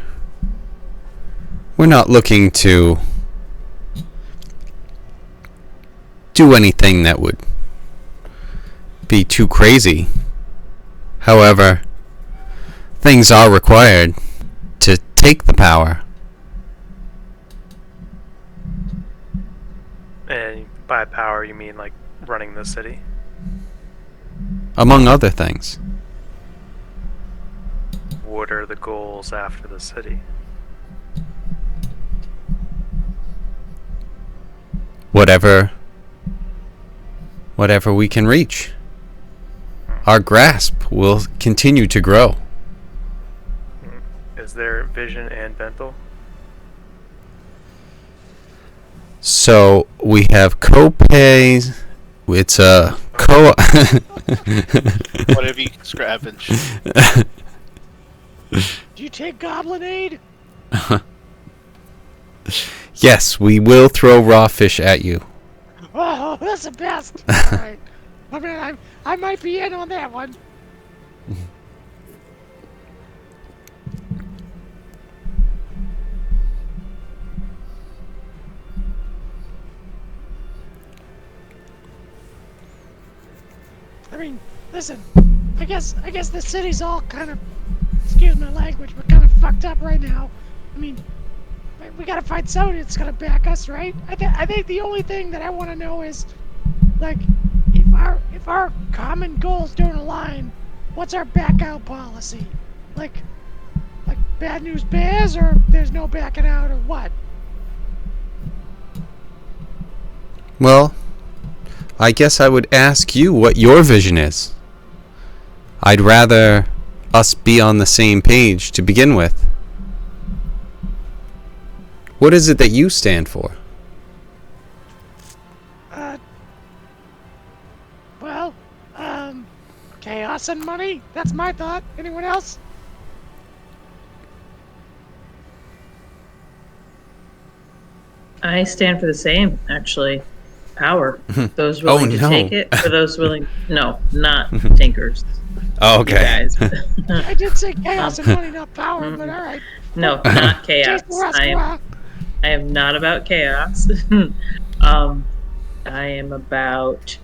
We're not looking to do anything that would be too crazy. However, things are required to take the power. And by power, you mean, running the city? Among other things. What are the goals after the city? Whatever we can reach. our grasp will continue to grow. Is there vision and dental? So we have co-pays. It's a Whatever you can scavenge. Do you take Goblin Aid? Yes, we will throw raw fish at you. Oh, that's the best. All right. I mean, I might be in on that one. I mean, listen. I guess the city's all kind of, excuse my language, but kind of fucked up right now. I mean, we gotta find somebody that's gonna back us, right? I think the only thing that I want to know is, like, if our common goals don't align, what's our back out policy? Like bad news bears, or there's no backing out, or what? Well, I guess I would ask you what your vision is. I'd rather us be on the same page to begin with. What is it that you stand for? Well, chaos and money. That's my thought. Anyone else? I stand for the same, actually. Power. Those willing to no. take it, or those willing... No, not tinkers. Oh, You okay. guys. I did say chaos and money, not power, but all right. No, not chaos. Chase the rest, I am not about chaos. I am about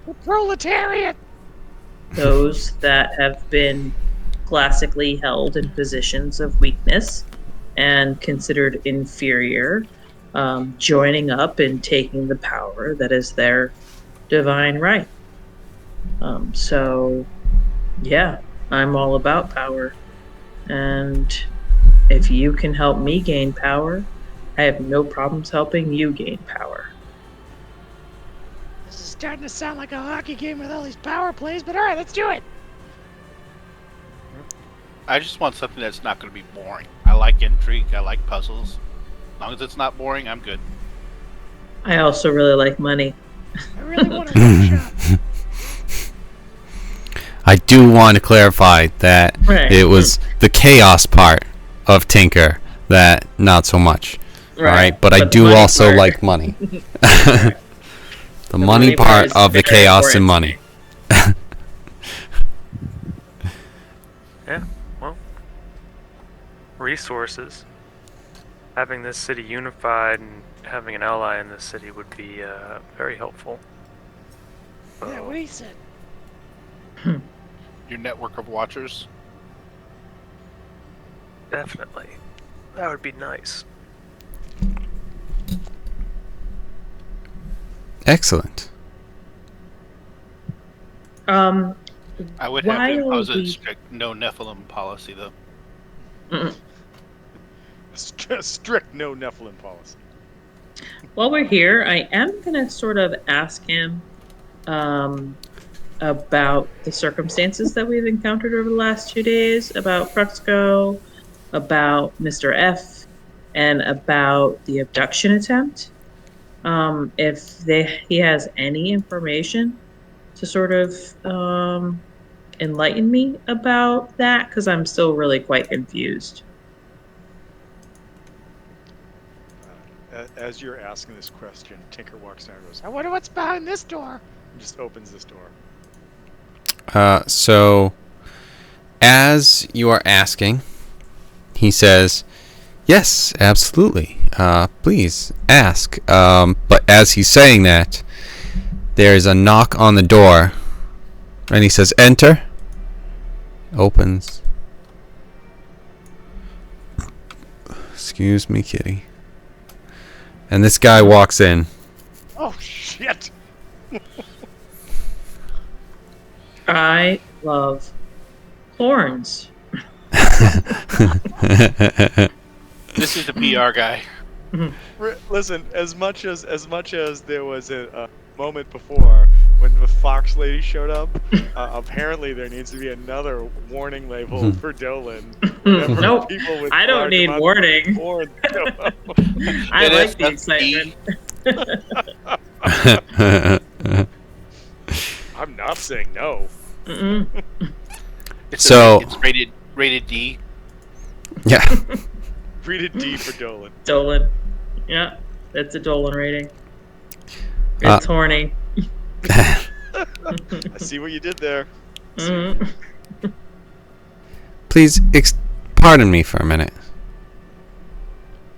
the proletariat. those that have been classically held in positions of weakness and considered inferior, joining up and taking the power that is their divine right. So, yeah, I'm all about power. And if you can help me gain power, I have no problems helping you gain power. This is starting to sound like a hockey game with all these power plays, but all right, let's do it. I just want something that's not going to be boring. I like intrigue. I like puzzles. As long as it's not boring, I'm good. I also really like money. I really want to shot. I do want to clarify that Right. it was the chaos part of Tinker that not so much. All right, but I the do money also part- like money. The The money part is of the very chaos and important. money. Yeah, well, resources. Having this city unified and having an ally in this city would be very helpful. Yeah, what he said. Your network of watchers. Definitely. That would be nice. Excellent. I would have Why to are impose a we- strict no Nephilim policy, though. Strict no Nephilim policy. While we're here, I am going to sort of ask him about the circumstances that we've encountered over the last 2 days, about Cruxco, about Mr. F, and about the abduction attempt. If he has any information to sort of enlighten me about that, because I'm still really quite confused. As you're asking this question, Tinker walks down and goes, I wonder what's behind this door. and just opens this door. So, as you are asking, he says, yes, absolutely. Please ask. But as he's saying that, there is a knock on the door, and he says, enter. Opens. Excuse me, kitty. And this guy walks in. Oh, shit! I love horns. This is the PR guy. Listen, as much as there was a moment before when the Fox lady showed up, apparently there needs to be another warning label for Dolan. Whenever Nope. people with I don't large need amounts of warning. corn show up. I It like is the excitement. I'm not saying no. Mm-mm. So- it's rated D. Yeah. Rated D for Dolan. Dolan. Yeah, that's a Dolan rating. It's horny. I see what you did there. Mhm. Please pardon me for a minute.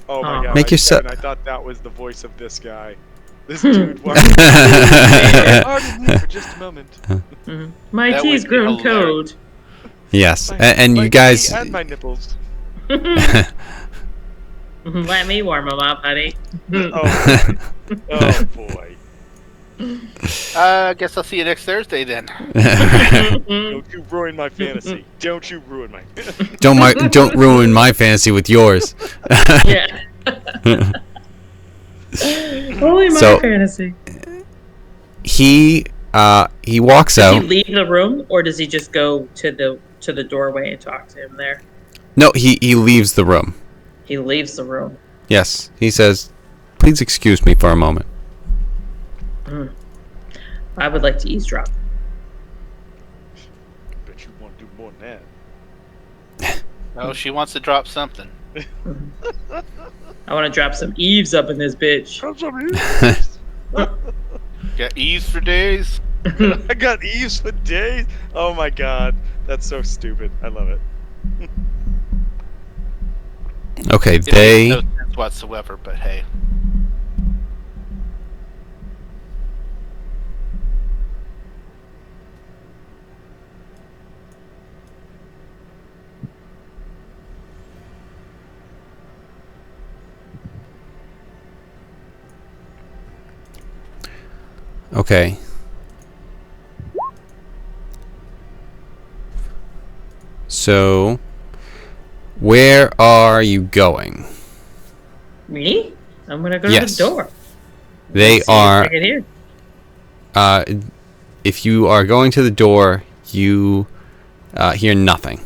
Oh my Aw. god. Make yourself- Kevin, I thought that was the voice of this guy. This dude walked Pardon me for just a moment. Mhm. My That tea's would be grown hilarious. code. Yes, My- and my you guys. knee and my nipples. Let me warm them up, honey. Oh boy. Oh boy. I guess I'll see you next Thursday then. Don't you ruin my fantasy. Don't you ruin my Don't ruin my fantasy with yours. Yeah. Only my So- fantasy. He walks Does he out. leave the room, or does he just go to the doorway and talk to him there? No, he leaves the room. He leaves the room. Yes, he says, "Please excuse me for a moment." I would like to eavesdrop. Bet you want to do more than that. Oh, she wants to drop something. I want to drop some eaves up in this bitch. Got E's for days. I got Eves for days. Oh my god. That's so stupid. I love it. Okay, It they. makes no sense whatsoever, but hey. Okay. So, where are you going? Me? I'm gonna go Yes. to the door. They See if I are. can hear. If you are going to the door, you hear nothing.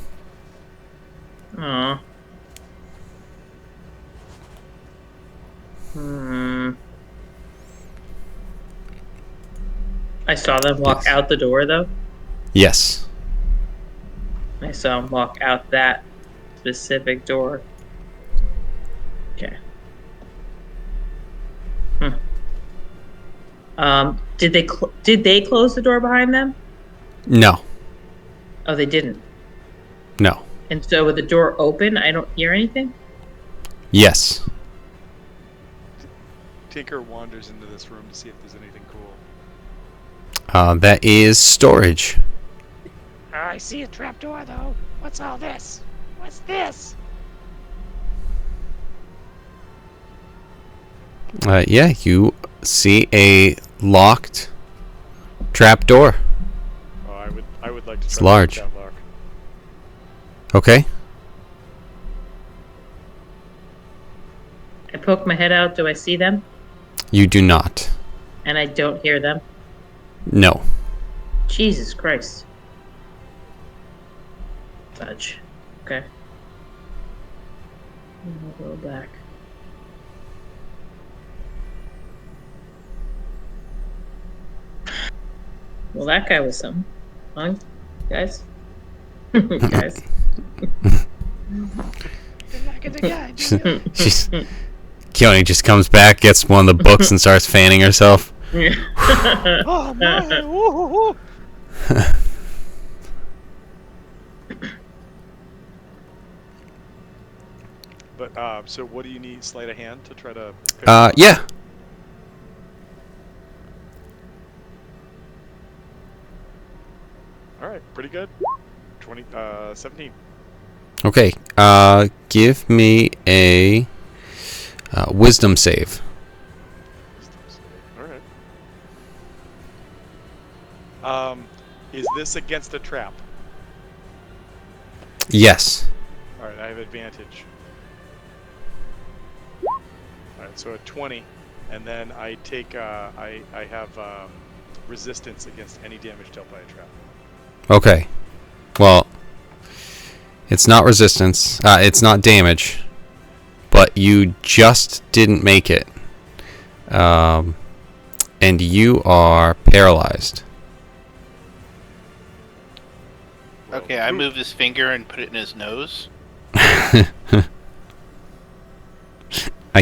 Aw. I saw them walk Yes. out the door, though. Yes. I saw them walk out that specific door. Okay. Did they close the door behind them? No. Oh, they didn't. No. And so with the door open, I don't hear anything? Yes. Tinker wanders into this room to see if there's anything cool. That is storage. I see a trapdoor, though. What's all this? What's this? Yeah, you see a locked trap door. Oh, I would like to It's try large. to pick that lock. Okay. I poke my head out. Do I see them? You do not. And I don't hear them? No. Jesus Christ. Fudge. Okay. I'll go back. Well, that guy was something. Huh, guys? Guys? Good luck at the guy. do you? She's. Keone just comes back, gets one of the books, and starts fanning herself. Oh my! Ooh, ooh, ooh. But so what do you need? Sleight of hand to try to pick up? Yeah. All right, pretty good. 17. Okay. Give me a wisdom save. All right. Is this against a trap? Yes. All right, I have advantage. All right, so a 20, and then I take I have resistance against any damage dealt by a trap. Okay. Well, it's not resistance. It's not damage. But you just didn't make it. And you are paralyzed. Okay, I moved his finger and put it in his nose. I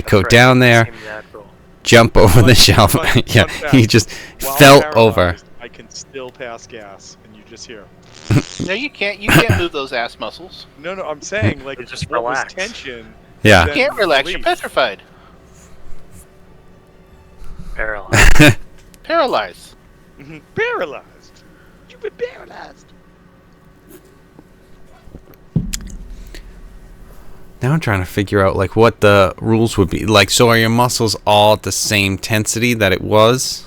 go Right, down there, seemed natural. jump over the shelf. Fun Yeah, fact, he just While fell paralyzed, over. I can still pass gas, and you just hear. No, you can't. You can't move those ass muscles. No, I'm saying like Just what was relax. tension. Yeah. You then can't relax. You're release. petrified. Paralyzed. Paralyzed. Paralyzed. You've been paralyzed. Now I'm trying to figure out like what the rules would be. Like, so are your muscles all at the same tensity that it was?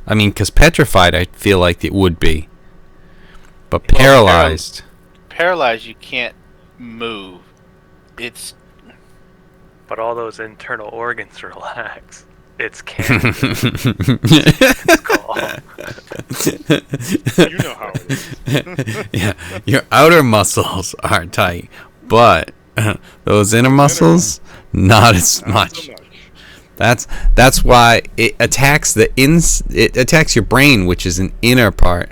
I mean, because petrified, I feel like it would be. But Well, paralyzed. Paralyzed. You can't move. It's But all those internal organs relax. It's cancer. You know how it is. Yeah, your outer muscles are tight, but those inner muscles, not as Not much. so much. That's why it attacks it attacks your brain, which is an inner part,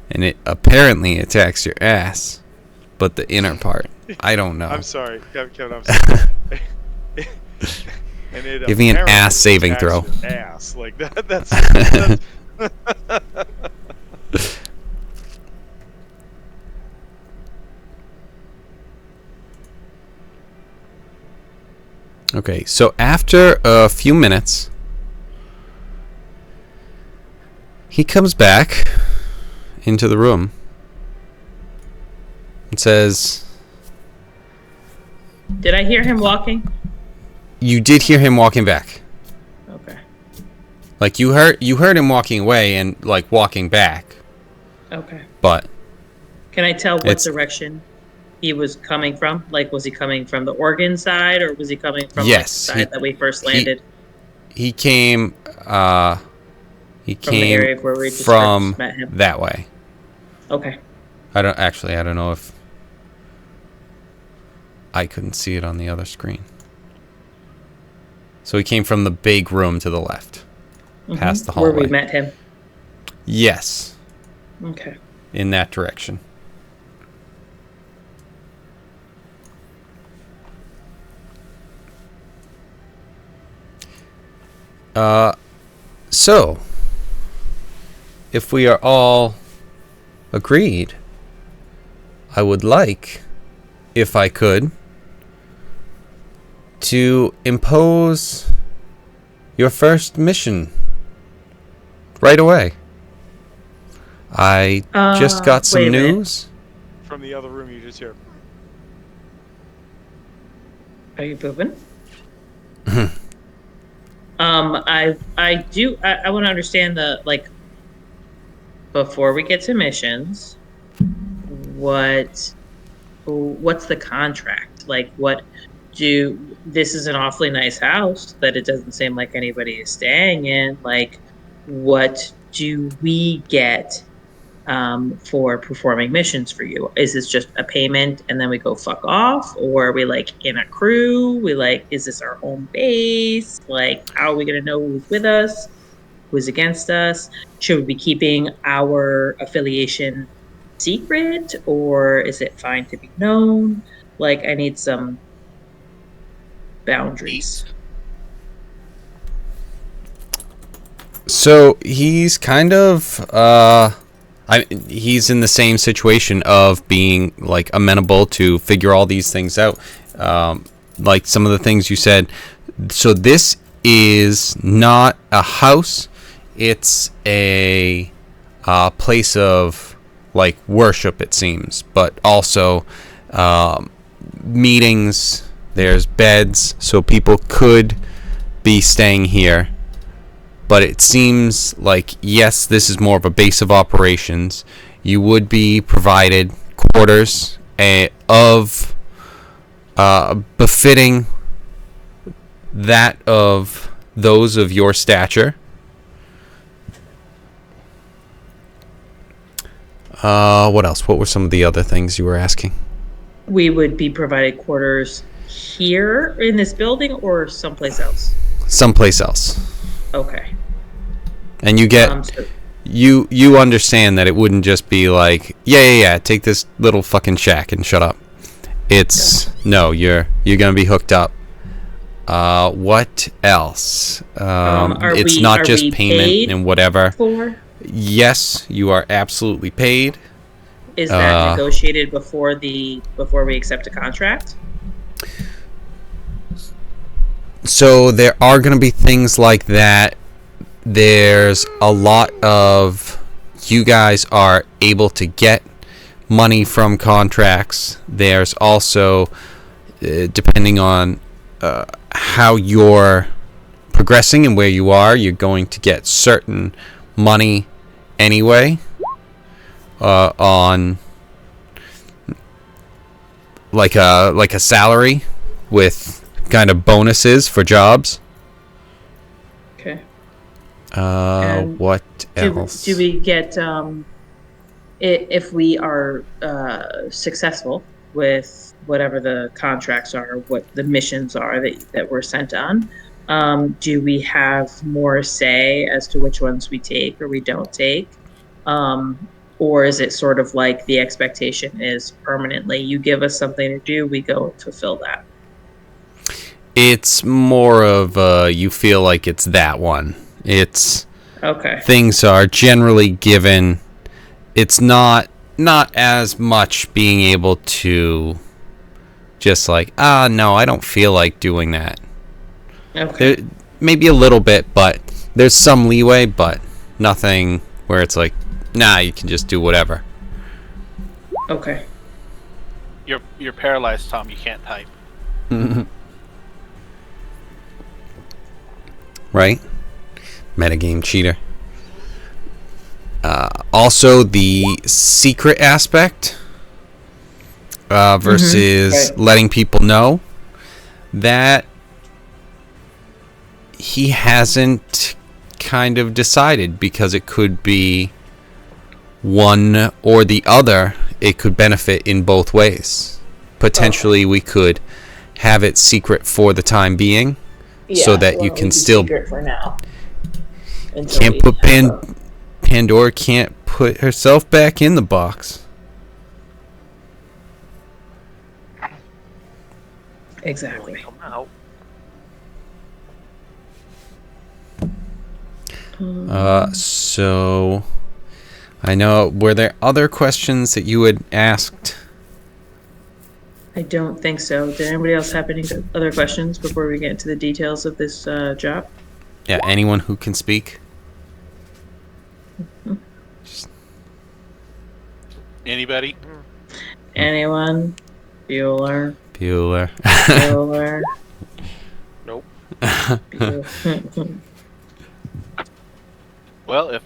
and it apparently attacks your ass, but the inner part, I don't know. I'm sorry, Kevin. I'm sorry. And it Give me an apparently ass saving attacks throw. your Ass like that. That's. Okay, so after a few minutes, he comes back into the room and says, Did I hear him walking? "You did hear him walking back. Okay. Like you heard him walking away and like walking back, Okay. but Can I tell what It's- direction he was coming from? Like, was he coming from the Oregon side, or was he coming from Yes, like, the side that we first landed? he came From the area where we just from first met him. that way. Okay. I don't know if I couldn't see it on the other screen. So he came from the big room to the left, past the Where hallway. we met him. Yes, Okay. in that direction. So, if we are all agreed, I would like, if I could, to impose your first mission right away. I just got wait some a minute. news. From the other room, you just hear. Are you pooping? I want to understand the, like, before we get to missions, what's the contract? Like, this is an awfully nice house that it doesn't seem like anybody is staying in. Like, what do we get for performing missions for you? Is this just a payment and then we go fuck off? Or are we like in a crew? Is this our home base? Like, how are we going to know who's with us, who's against us? Should we be keeping our affiliation secret, or is it fine to be known? Like, I need some boundaries. So he's kind of he's in the same situation of being like amenable to figure all these things out. Like some of the things you said. So this is not a house. It's a place of like worship, it seems, but also meetings. There's beds, so people could be staying here. But it seems like, yes, this is more of a base of operations. You would be provided quarters of befitting that of those of your stature. What else? What were some of the other things you were asking? We would be provided quarters here in this building or someplace else? Someplace else. Okay. And you get So- you understand that it wouldn't just be like, yeah, take this little fucking shack and shut up. It's no, you're gonna be hooked up. What else? It's not just payment and whatever. for? Yes, you are absolutely paid. Is that negotiated before we accept a contract? So there are going to be things like that. There's a lot of you guys are able to get money from contracts. There's also, depending on how you're progressing and where you are, you're going to get certain money anyway on like a salary with kind of bonuses for jobs. Okay. What else? Do we get if we are successful with whatever the contracts are, what the missions are that we're sent on? Do we have more say as to which ones we take or we don't take? Or is it sort of like the expectation is permanently, you give us something to do, we go fulfill that? It's more of you feel like it's that one. It's okay. Things are generally given. It's not as much being able to just like, no, I don't feel like doing that. Okay. Maybe a little bit, but there's some leeway, but nothing where it's like, nah, you can just do whatever. Okay. You're paralyzed, Tom. You can't type. Right? Metagame cheater. Also, the secret aspect versus Right. letting people know that he hasn't kind of decided, because it could be one or the other. It could benefit in both ways. Potentially, we could have it secret for the time being, so that you can still. Secret for now. Can't put Pandora can't put herself back in the box. Exactly. Come out. So I know, were there other questions that you had asked? I don't think so. Did anybody else have any other questions before we get into the details of this job? Yeah, anyone who can speak. Anybody? Anyone? Bueller. Bueller. Nope. Bueller. Well, if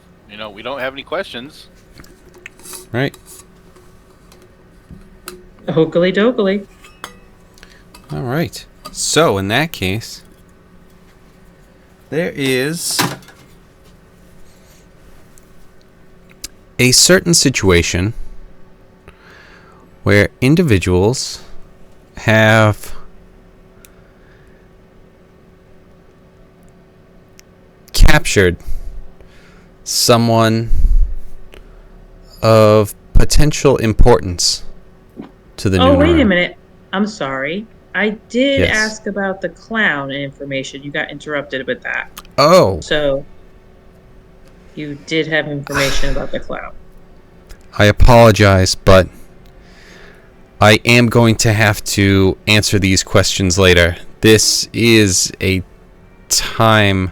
we don't have any questions. Right. Hokely dokely. All right. So in that case, there is a certain situation where individuals have captured someone of potential importance to the Oh, wait a Numenor. minute. I'm sorry. I did Yes. ask about the clown information. You got interrupted with that. Oh, So, you did have information about the clown. I apologize, but I am going to have to answer these questions later. This is a time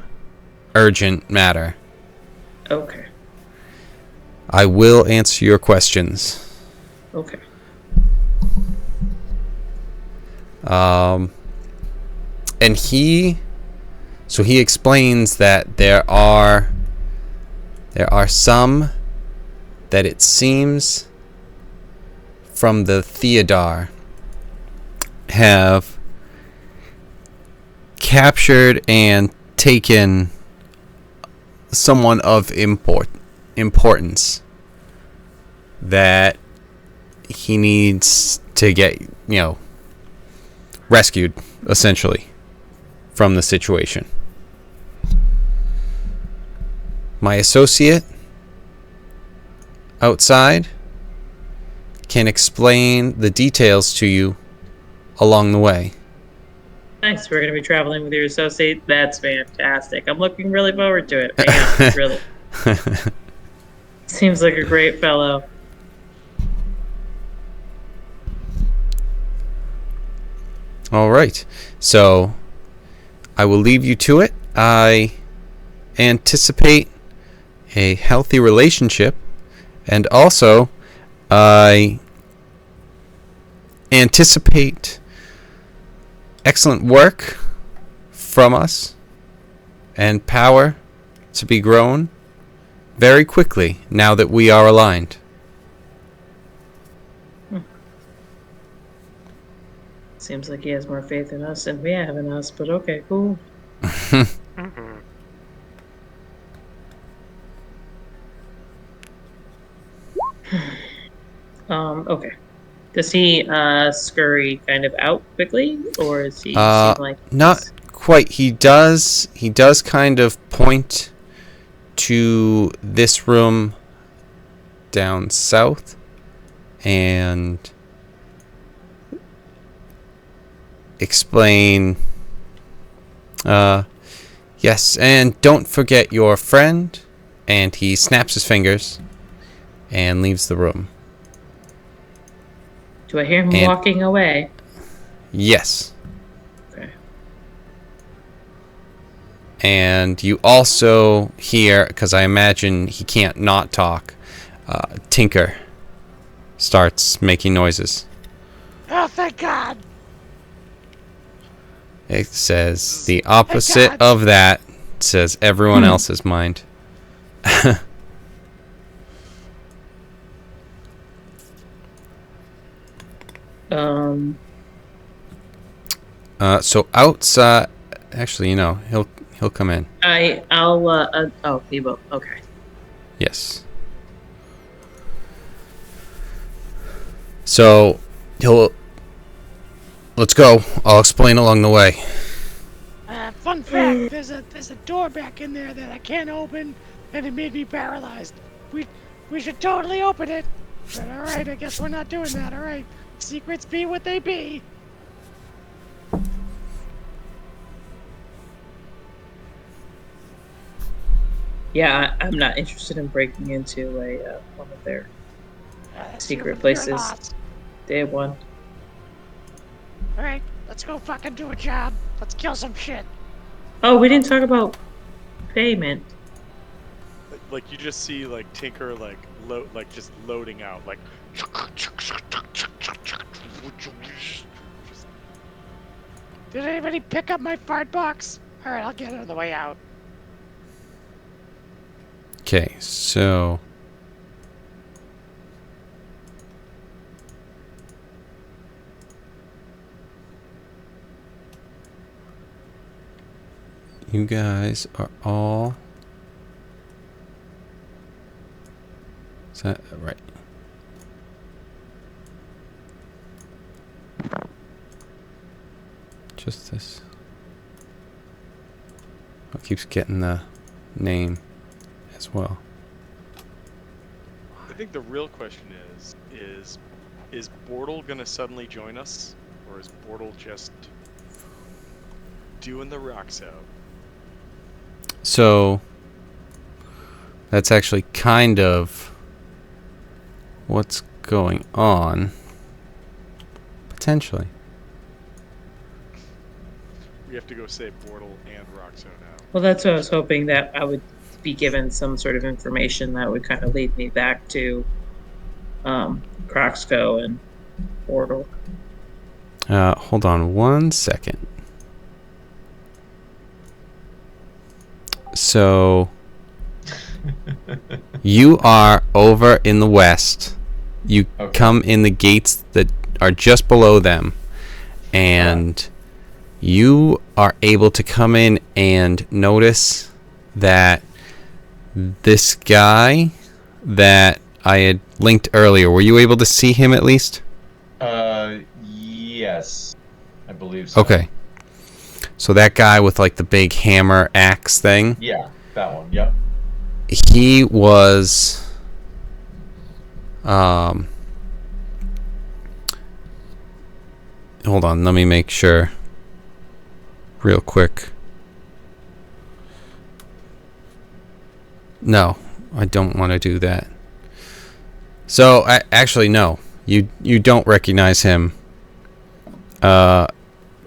urgent matter. Okay. I will answer your questions. Okay. And he explains that there are some that it seems from the Theodar have captured and taken someone of importance that he needs to get, rescued, essentially, from the situation. My associate outside can explain the details to you along the way. Nice. We're going to be traveling with your associate. That's fantastic. I'm looking really forward to it. Yeah, really. Seems like a great fellow. All right. So I will leave you to it. I anticipate a healthy relationship, and also I anticipate excellent work from us and power to be grown very quickly now that we are aligned. Seems like he has more faith in us than we have in us, but okay, cool. Okay. Does he scurry kind of out quickly, or is he seem like not quite? He does kind of point to this room down south and explain, yes, and don't forget your friend, and he snaps his fingers and leaves the room. Do I hear him walking away? Yes. Okay. And you also hear, because I imagine he can't not talk, Tinker starts making noises. Oh, thank God. It says the opposite of that, says everyone else's mind. So outside, actually, he'll come in. Oh, he will. Okay. Yes. So let's go. I'll explain along the way. Fun fact: there's a door back in there that I can't open, and it made me paralyzed. We should totally open it. But all right, I guess we're not doing that. All right, secrets be what they be. Yeah, I'm not interested in breaking into one of their secret places. Day one. All right, let's go fucking do a job. Let's kill some shit. Oh, we didn't talk about payment. Like you just see like Tinker just loading out like. Did anybody pick up my fart box? All right, I'll get it on the way out. Okay, so you guys are all, is that right? Just this. I keeps getting the name as well. I think the real question is Bortle gonna suddenly join us, or is Bortle just doing the rocks out? So that's actually kind of what's going on, potentially. We have to go save Bortle and Roxo now. Well, that's what I was hoping, that I would be given some sort of information that would kind of lead me back to Croxco and Bortle. Hold on one second. So you are over in the west. You come in the gates that are just below them, and you are able to come in and notice that this guy that I had linked earlier, were you able to see him at least? Yes. I believe so. Okay. So that guy with like the big hammer axe thing? Yeah, that one, yep. He was hold on, let me make sure real quick. No, I don't want to do that. So actually no, you don't recognize him.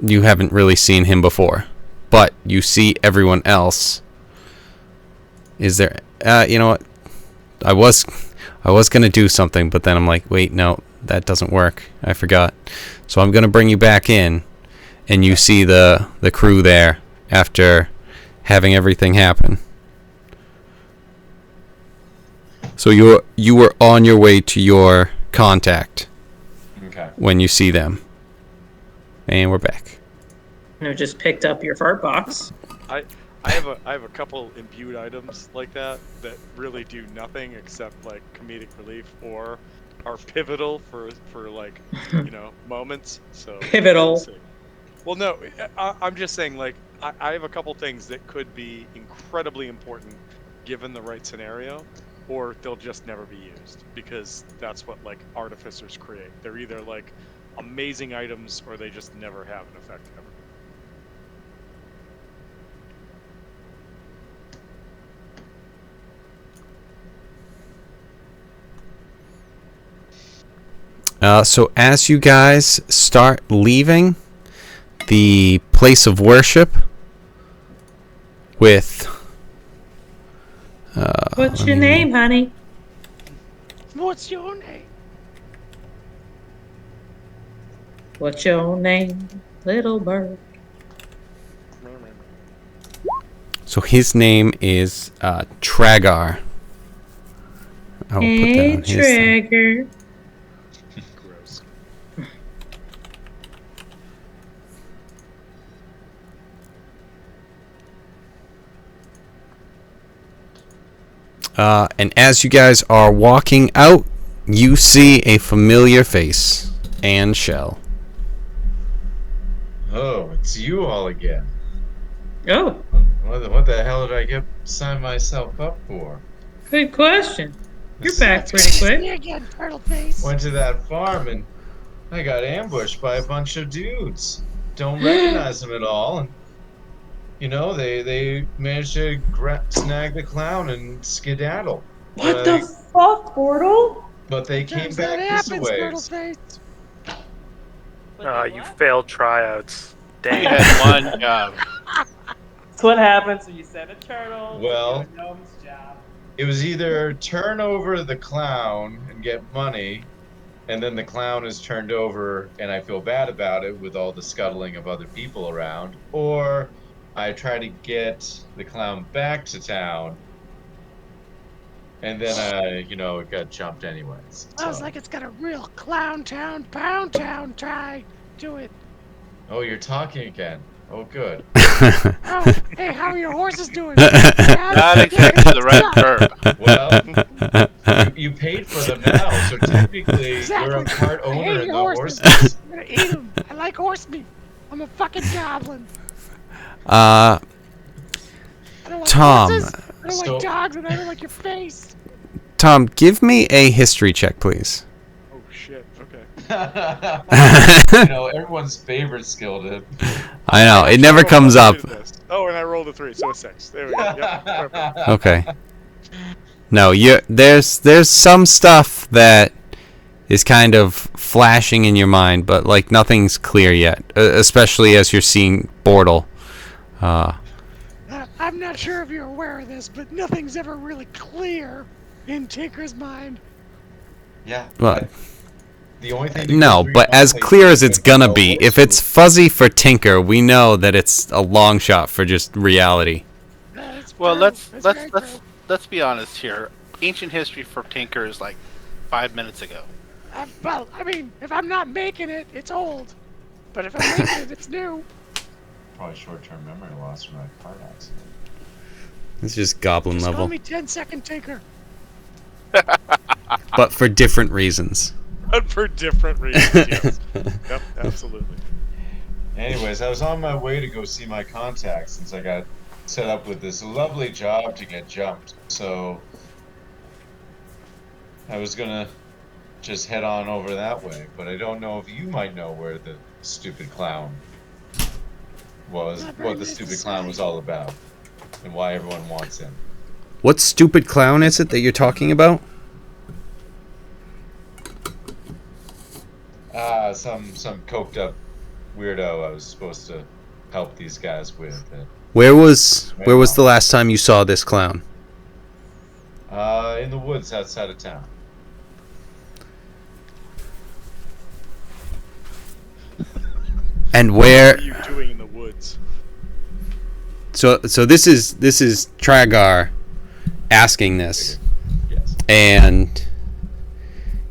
You haven't really seen him before, but you see everyone else. Is there you know what, I was gonna do something, but then I'm like, wait, no, that doesn't work, I forgot. So I'm gonna bring you back in, and you see the crew there after having everything happen. So you were on your way to your contact Okay. when you see them. And we're back. Just picked up your fart box. I have a couple imbued items like that really do nothing except like comedic relief or are pivotal for like moments. So Pivotal. we'll see. Well, no, I'm just saying like I have a couple things that could be incredibly important given the right scenario, or they'll just never be used because that's what like artificers create. They're either like amazing items or they just never have an effect ever. So as you guys start leaving the place of worship with What's your name, honey? What's your name? What's your name, little bird? so his name is Tragar. I will put that Hey, on his thing. Trigger. Gross. And as you guys are walking out, you see a familiar face, and Shell. Oh, it's you all again. Oh, What the hell did I get sign myself up for? good question. You're back pretty quick. Me again, turtle face. Went to that farm and I got ambushed by a bunch of dudes. Don't recognize them at all. And they managed to snag the clown and skedaddle. What the fuck, Portal? But they came Sometimes that back this happens, turtle way. face. You failed tryouts. You Dang. had one job. That's what happens when you send a turtle Well- to do a gnome's job. It was either turn over the clown and get money, and then the clown is turned over and I feel bad about it with all the scuttling of other people around, or I try to get the clown back to town, and then it got jumped anyways. Sounds So- like it's got a real clown town, pound town try to it. Oh, you're talking again. Oh, good. Oh, hey, how are your horses doing? Not exactly the right verb. Well, you paid for them now, so technically you're a part I hate owner in your the horses. horses. I'm gonna eat them. I like horse meat. I'm a fucking goblin. Uh, I don't like Tom. horses. I don't So- like dogs, and I don't like your face. Tom, give me a history check, please. Oh shit. Okay. Everyone's favorite skill to. I know, it never Oh, comes I up. did this. Oh, and I rolled a 3, so a 6. There we go. Yep. Perfect. Okay. No, there's some stuff that is kind of flashing in your mind, but like nothing's clear yet, especially as you're seeing Bortle. I'm not sure if you're aware of this, but nothing's ever really clear in Tinker's mind. Yeah. Well, The only thing. no, but as clear as it's gonna be. If it's fuzzy for Tinker, we know that it's a long shot for just reality. That's Well, true. let's That's let's very let's true. let's be honest here. Ancient history for Tinker is like 5 minutes ago. Well, I mean, if I'm not making it, it's old. But if I'm making it, it's new. probably short-term memory loss from that car accident. It's just goblin Just call level, me 10-second Tinker. but for different reasons. But for different reasons, yes. Yep, absolutely. Anyways, I was on my way to go see my contact since I got set up with this lovely job to get jumped. So I was gonna just head on over that way, but I don't know if you might know where the stupid clown was, Not very what the nice to stupid clown say. was all about, and why everyone wants him. What stupid clown is it that you're talking about? Some coked up weirdo I was supposed to help these guys with. Where was the last time you saw this clown? In the woods outside of town. And What where? are you doing in the woods? So this is Tragar asking this, Yes. and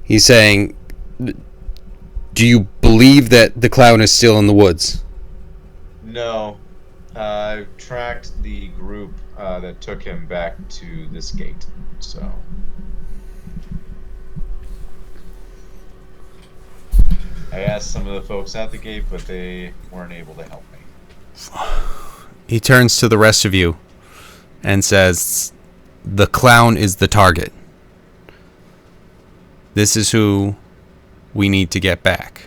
he's saying, "Do you believe that the clown is still in the woods?" No. I tracked the group that took him back to this gate. So. I asked some of the folks at the gate, but they weren't able to help me. He turns to the rest of you and says, "The clown is the target. This is who we need to get back."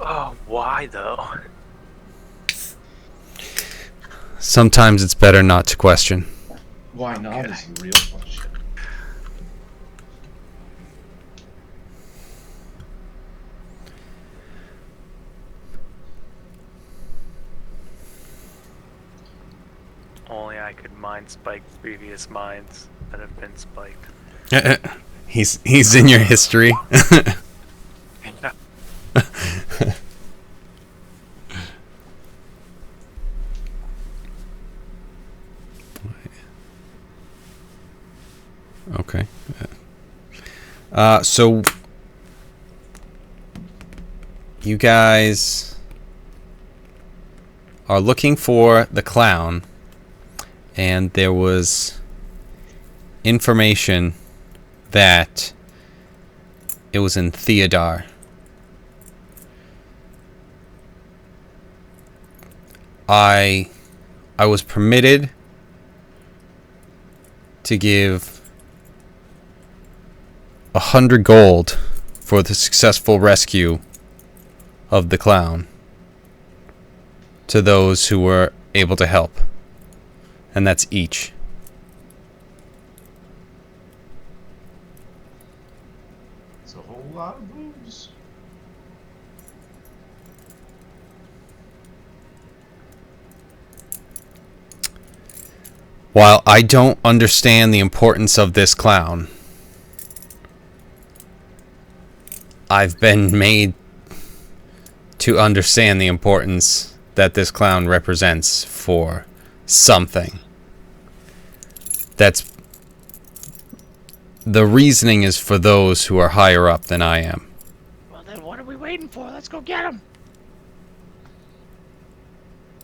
Oh, why though? Sometimes it's better not to question. Why not is the real question. Only I could mind spike previous minds that have been spiked. He's in your history. Okay. So you guys are looking for the clown, and there was information that it was in Theodar. I was permitted to give 100 gold for the successful rescue of the clown to those who were able to help. And that's each. It's a whole lot of booze. While I don't understand the importance of this clown, I've been made to understand the importance that this clown represents for something. That's the reasoning is for those who are higher up than I am. Well, then what are we waiting for? Let's go get him.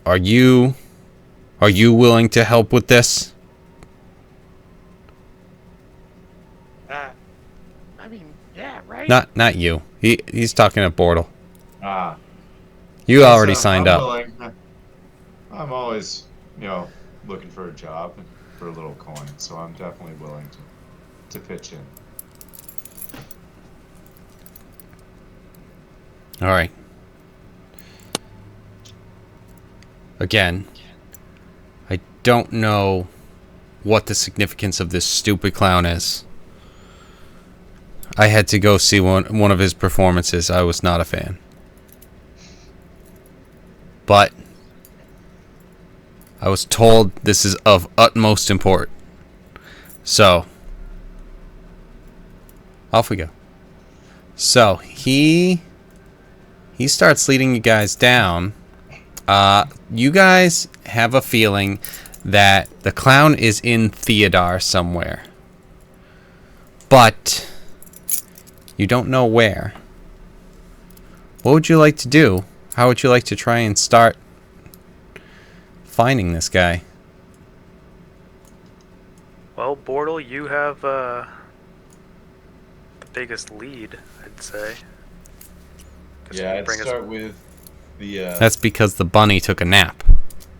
Are you willing to help with this? I mean, yeah, right? Not you. He's talking at Bortle. Ah. You Yes, already signed I'm up. willing. I'm always, looking for a job for a little coin, so I'm definitely willing to pitch in. All right. Again, I don't know what the significance of this stupid clown is. I had to go see one of his performances. I was not a fan. But I was told this is of utmost import. So, off we go. So, he starts leading you guys down. You guys have a feeling that the clown is in Theodar somewhere. But you don't know where. what would you like to do? How would you like to try and start finding this guy? Well, Bortle, you have the biggest lead, I'd say. 'Cause Yeah, you I'd bring us- start with the. That's because the bunny took a nap.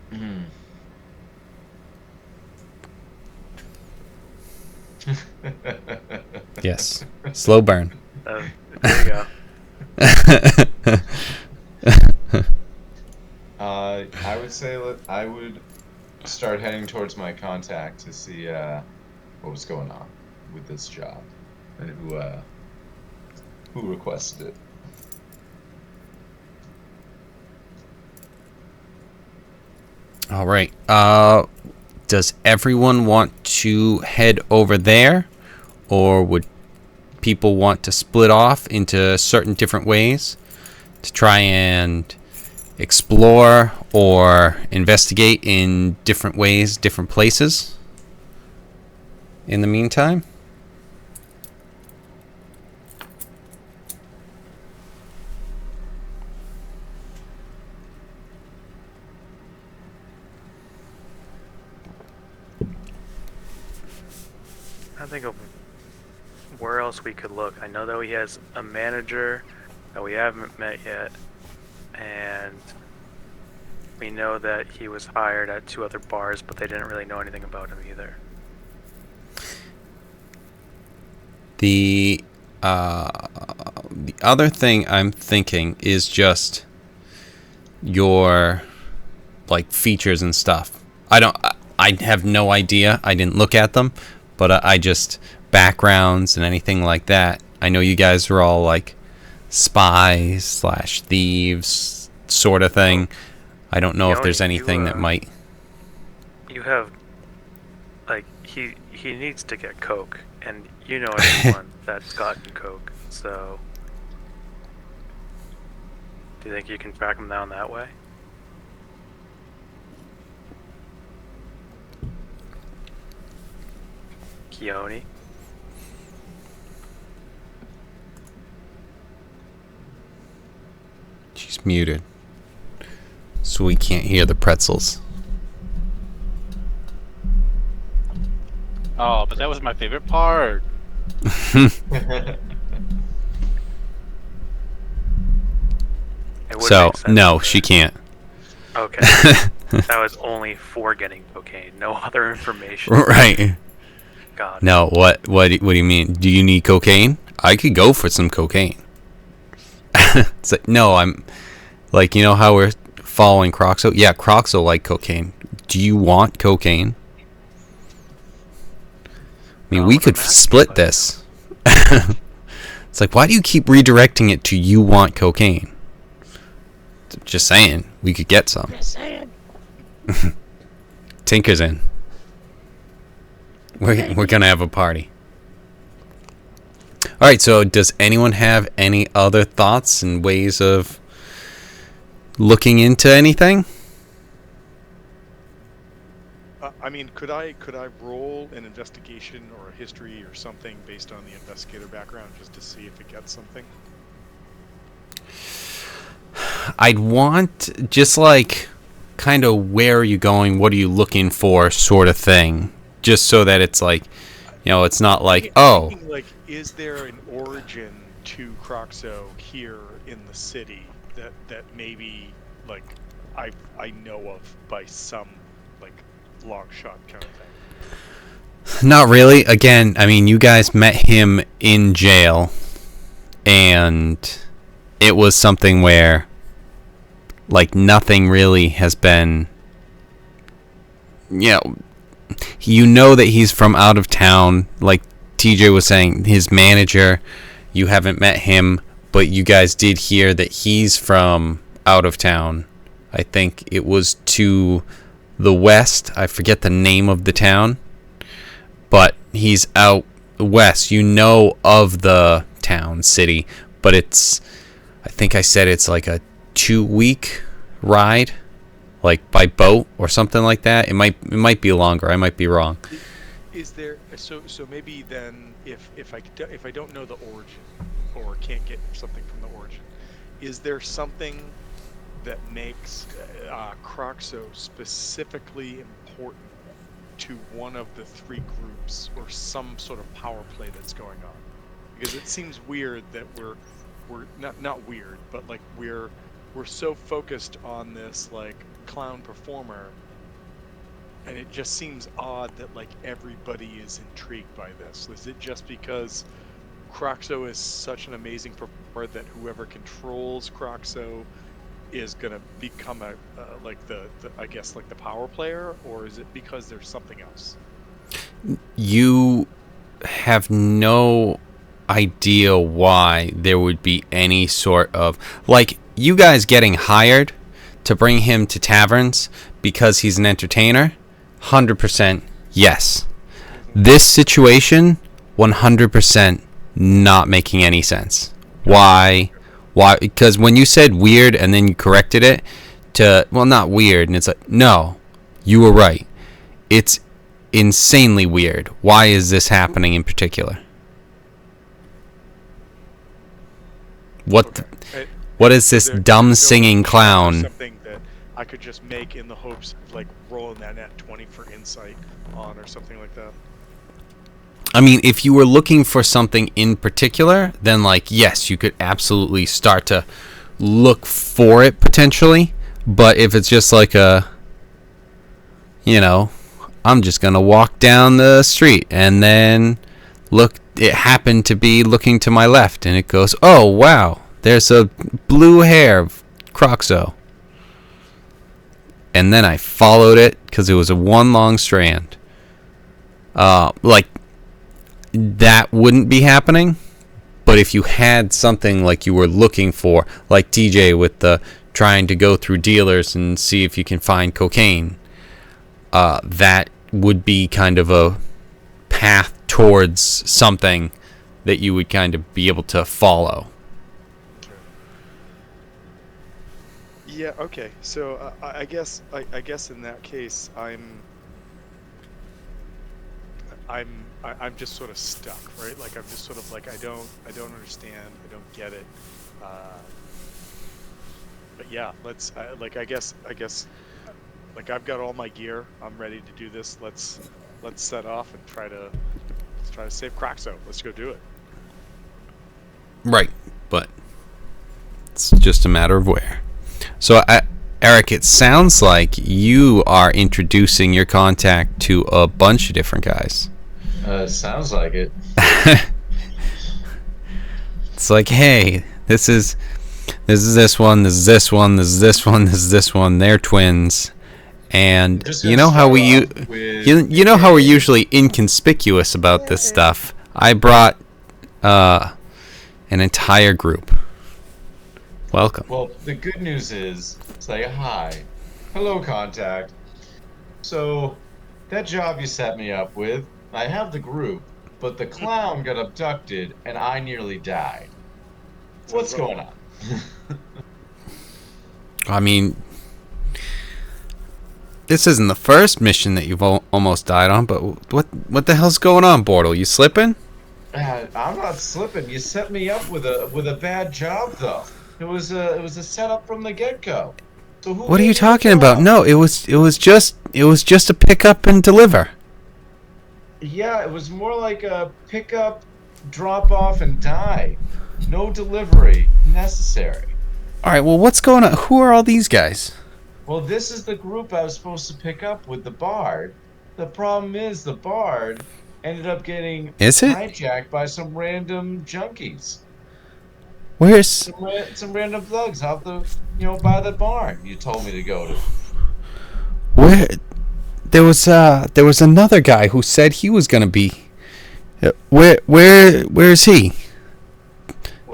Mhm. Yes. Slow burn. there you go. I would say I would start heading towards my contact to see what was going on with this job and who requested it. All right. Does everyone want to head over there, or would people want to split off into certain different ways to try and explore or investigate in different ways, different places? In the meantime, I think of where else we could look. I know that he has a manager that we haven't met yet, and we know that he was hired at 2 other bars, but they didn't really know anything about him either. the other thing I'm thinking is just your like features and stuff. I have no idea. I didn't look at them, but I just backgrounds and anything like that. I know you guys are all like spies / thieves sort of thing. I don't know if there's anything that might. You have, like, he needs to get coke, and you know everyone that's gotten coke. So, do you think you can track him down that way? Keone? She's muted, so we can't hear the pretzels. Oh, but that was my favorite part. It would So make sense no, to- she can't. Okay. That was only for getting cocaine. No other information. Right. God. No, what do you mean? Do you need cocaine? I could go for some cocaine. It's like, no, I'm like, you know how we're following Croxo? Yeah, Croxo like cocaine. Do you want cocaine? I mean, No, we what could I'm asking split about- this. It's like, why do you keep redirecting it to you want cocaine? Just saying, we could get some. Just saying. Tinker's in. We're gonna have a party. All right. So, does anyone have any other thoughts and ways of looking into anything? I mean, could I roll an investigation or a history or something based on the investigator background just to see if it gets something? I'd want just like kind of where are you going, what are you looking for, sort of thing, just so that it's like, you know, it's not like, oh, Thinking, like, is there an origin to Croxo here in the city that maybe like I know of by some like long shot kind of thing? not really. Again, I mean, you guys met him in jail, and it was something where like nothing really has been, you know that he's from out of town. Like TJ was saying, his manager, you haven't met him, but you guys did hear that he's from out of town. I think it was to the west. I forget the name of the town, but he's out west. You know of the town, city, but it's, I think I said it's like a 2-week ride, like by boat or something like that. It might be longer. I might be wrong. Is there so maybe then if I don't know the origin or can't get something from the origin, is there something that makes Croxo specifically important to one of the three groups, or some sort of power play that's going on? Because it seems weird that we're not weird, but like we're so focused on this like clown performer, and it just seems odd that like everybody is intrigued by this. Is it just because Croxo is such an amazing performer that whoever controls Croxo is gonna become a like the I guess like the power player, or is it because there's something else? You have no idea why there would be any sort of, like, you guys getting hired to bring him to taverns because he's an entertainer. 100% yes. This situation, 100% not making any sense. Why? Because when you said weird and then you corrected it to, well, not weird, and it's like, no, you were right. It's insanely weird. Why is this happening in particular? What is this dumb singing clown? Something that I could just make in the hopes of like rolling that nat 20 for insight on, or something like that. I mean, if you were looking for something in particular, then like, yes, you could absolutely start to look for it potentially. But if it's just like a, you know, I'm just gonna walk down the street and then look, it happened to be looking to my left and it goes, oh wow, there's a blue hair of Croxo. And then I followed it because it was a one long strand. Like, that wouldn't be happening. But if you had something like you were looking for, like TJ with the trying to go through dealers and see if you can find cocaine, that would be kind of a path towards something that you would kind of be able to follow. Yeah. Okay. So I guess in that case I'm just sort of stuck, right? Like I'm just sort of like I don't understand, I don't get it. But yeah, let's I guess like I've got all my gear. I'm ready to do this. Let's set off and try to save Croxo. Let's go do it. Right, but it's just a matter of where. So, Eric, it sounds like you are introducing your contact to a bunch of different guys. Sounds like it. It's like, hey, this is this one, this is this one, this is this one, this is this one. They're twins, and you know how you know how we're usually inconspicuous about this stuff. I brought an entire group. Welcome. Well, the good news is, say hi. Hello, contact. So, that job you set me up with, I have the group, but the clown got abducted and I nearly died. What's going on? I mean, this isn't the first mission that you've almost died on, but what the hell's going on, Bortle? You slipping? I'm not slipping. You set me up with a bad job, though. It was a setup from the get-go. So what are you talking about? No, it was just a pick up and deliver. Yeah, it was more like a pick up, drop off, and die. No delivery necessary. All right. Well, what's going on? Who are all these guys? Well, this is the group I was supposed to pick up with the Bard. The problem is the Bard ended up getting hijacked by some random junkies. Where's some random thugs out by the barn you told me to go to. Where there was another guy who said he was gonna be. Where is he?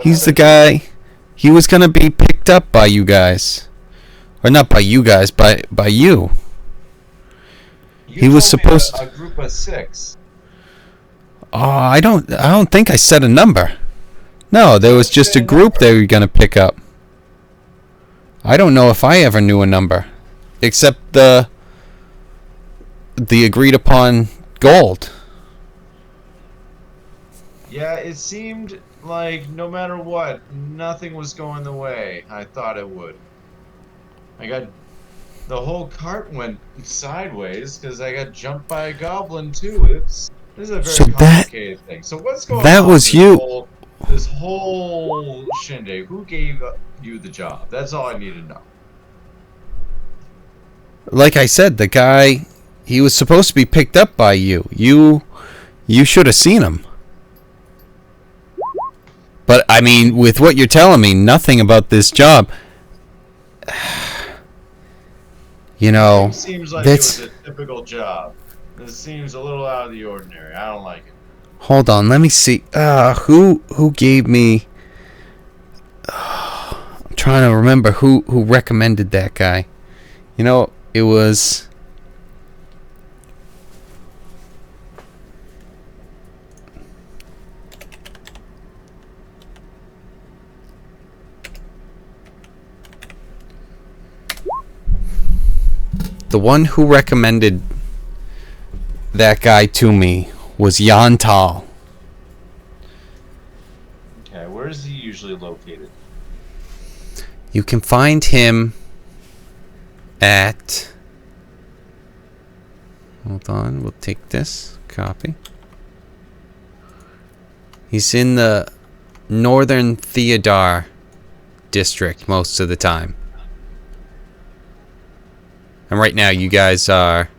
He's the guy. He was gonna be picked up by you guys, or not by you guys, by you. He was supposed a group of 6. Oh, I don't think I said a number. No, there was just a group they were gonna pick up. I don't know if I ever knew a number, except the agreed upon gold. Yeah, it seemed like no matter what, nothing was going the way I thought it would. I got the whole cart went sideways because I got jumped by a goblin too. This is a So very complicated thing. So what's going that on? was you. This whole shindig. Who gave you the job? That's all I need to know. Like I said, the guy, he was supposed to be picked up by you. You should have seen him. But I mean, with what you're telling me, nothing about this job. You know, It seems like that's. it was a typical job. This seems a little out of the ordinary. I don't like it. Hold on, let me see. Who gave me? I'm trying to remember who recommended that guy. You know, it was. The one who recommended that guy to me was Jan Tal. Okay, where is he usually located? You can find him at. Hold on, we'll take this copy. He's in the Northern Theodar district most of the time. And right now, you guys are.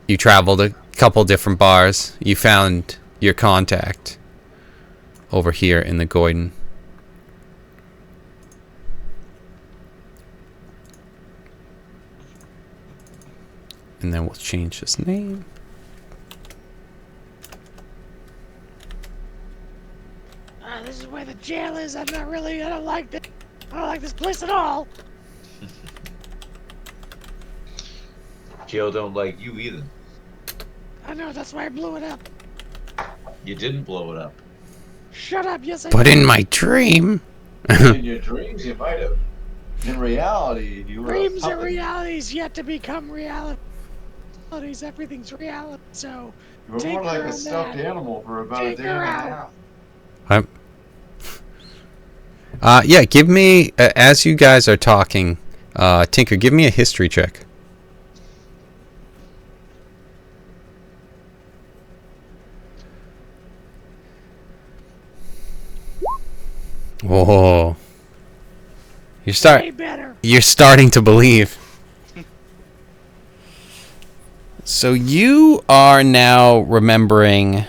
You traveled a couple different bars. You found your contact over here in the Goyden. And then we'll change his name. This is where the jail is. I don't like this. I don't like this place at all. Jail don't like you either. I know, that's why I blew it up. You didn't blow it up. Shut up, yes I But did. in my dream. In your dreams, you might have. In reality, you were. Dreams are realities yet to become realities. Everything's reality, so You were take more like her a on stuffed that. animal for about Take a day her and a out. half. Yeah, give me, as you guys are talking, Tinker, give me a history check. Whoa. Way better. You're starting to believe. So you are now remembering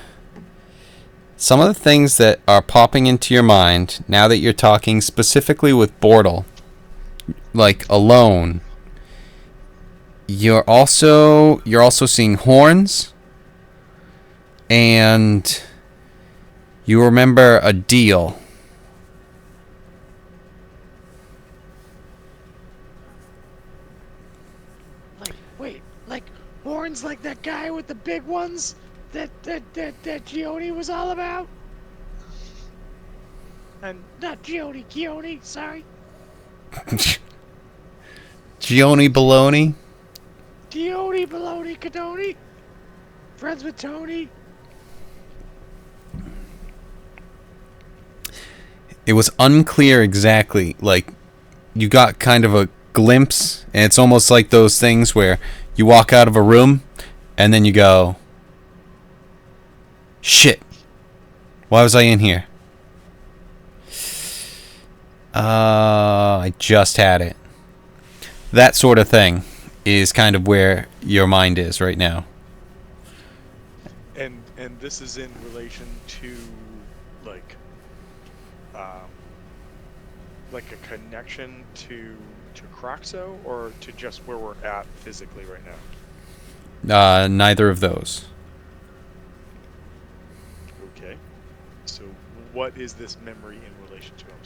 some of the things that are popping into your mind now that you're talking specifically with Bortle, like alone. You're also seeing horns, and you remember a deal. Like horns, like that guy with the big ones that Gioni was all about. And not Gioni, sorry. Gioni Baloney. Gioni, Baloney, Cadoni. Friends with Tony. It was unclear exactly. Like, you got kind of a glimpse, and it's almost like those things where you walk out of a room, and then you go, shit, why was I in here? I just had it. That sort of thing is kind of where your mind is right now. And this is in relation to like a connection to Croxo, or to just where we're at physically right now? Neither of those. Okay. So what is this memory in relation to? I'm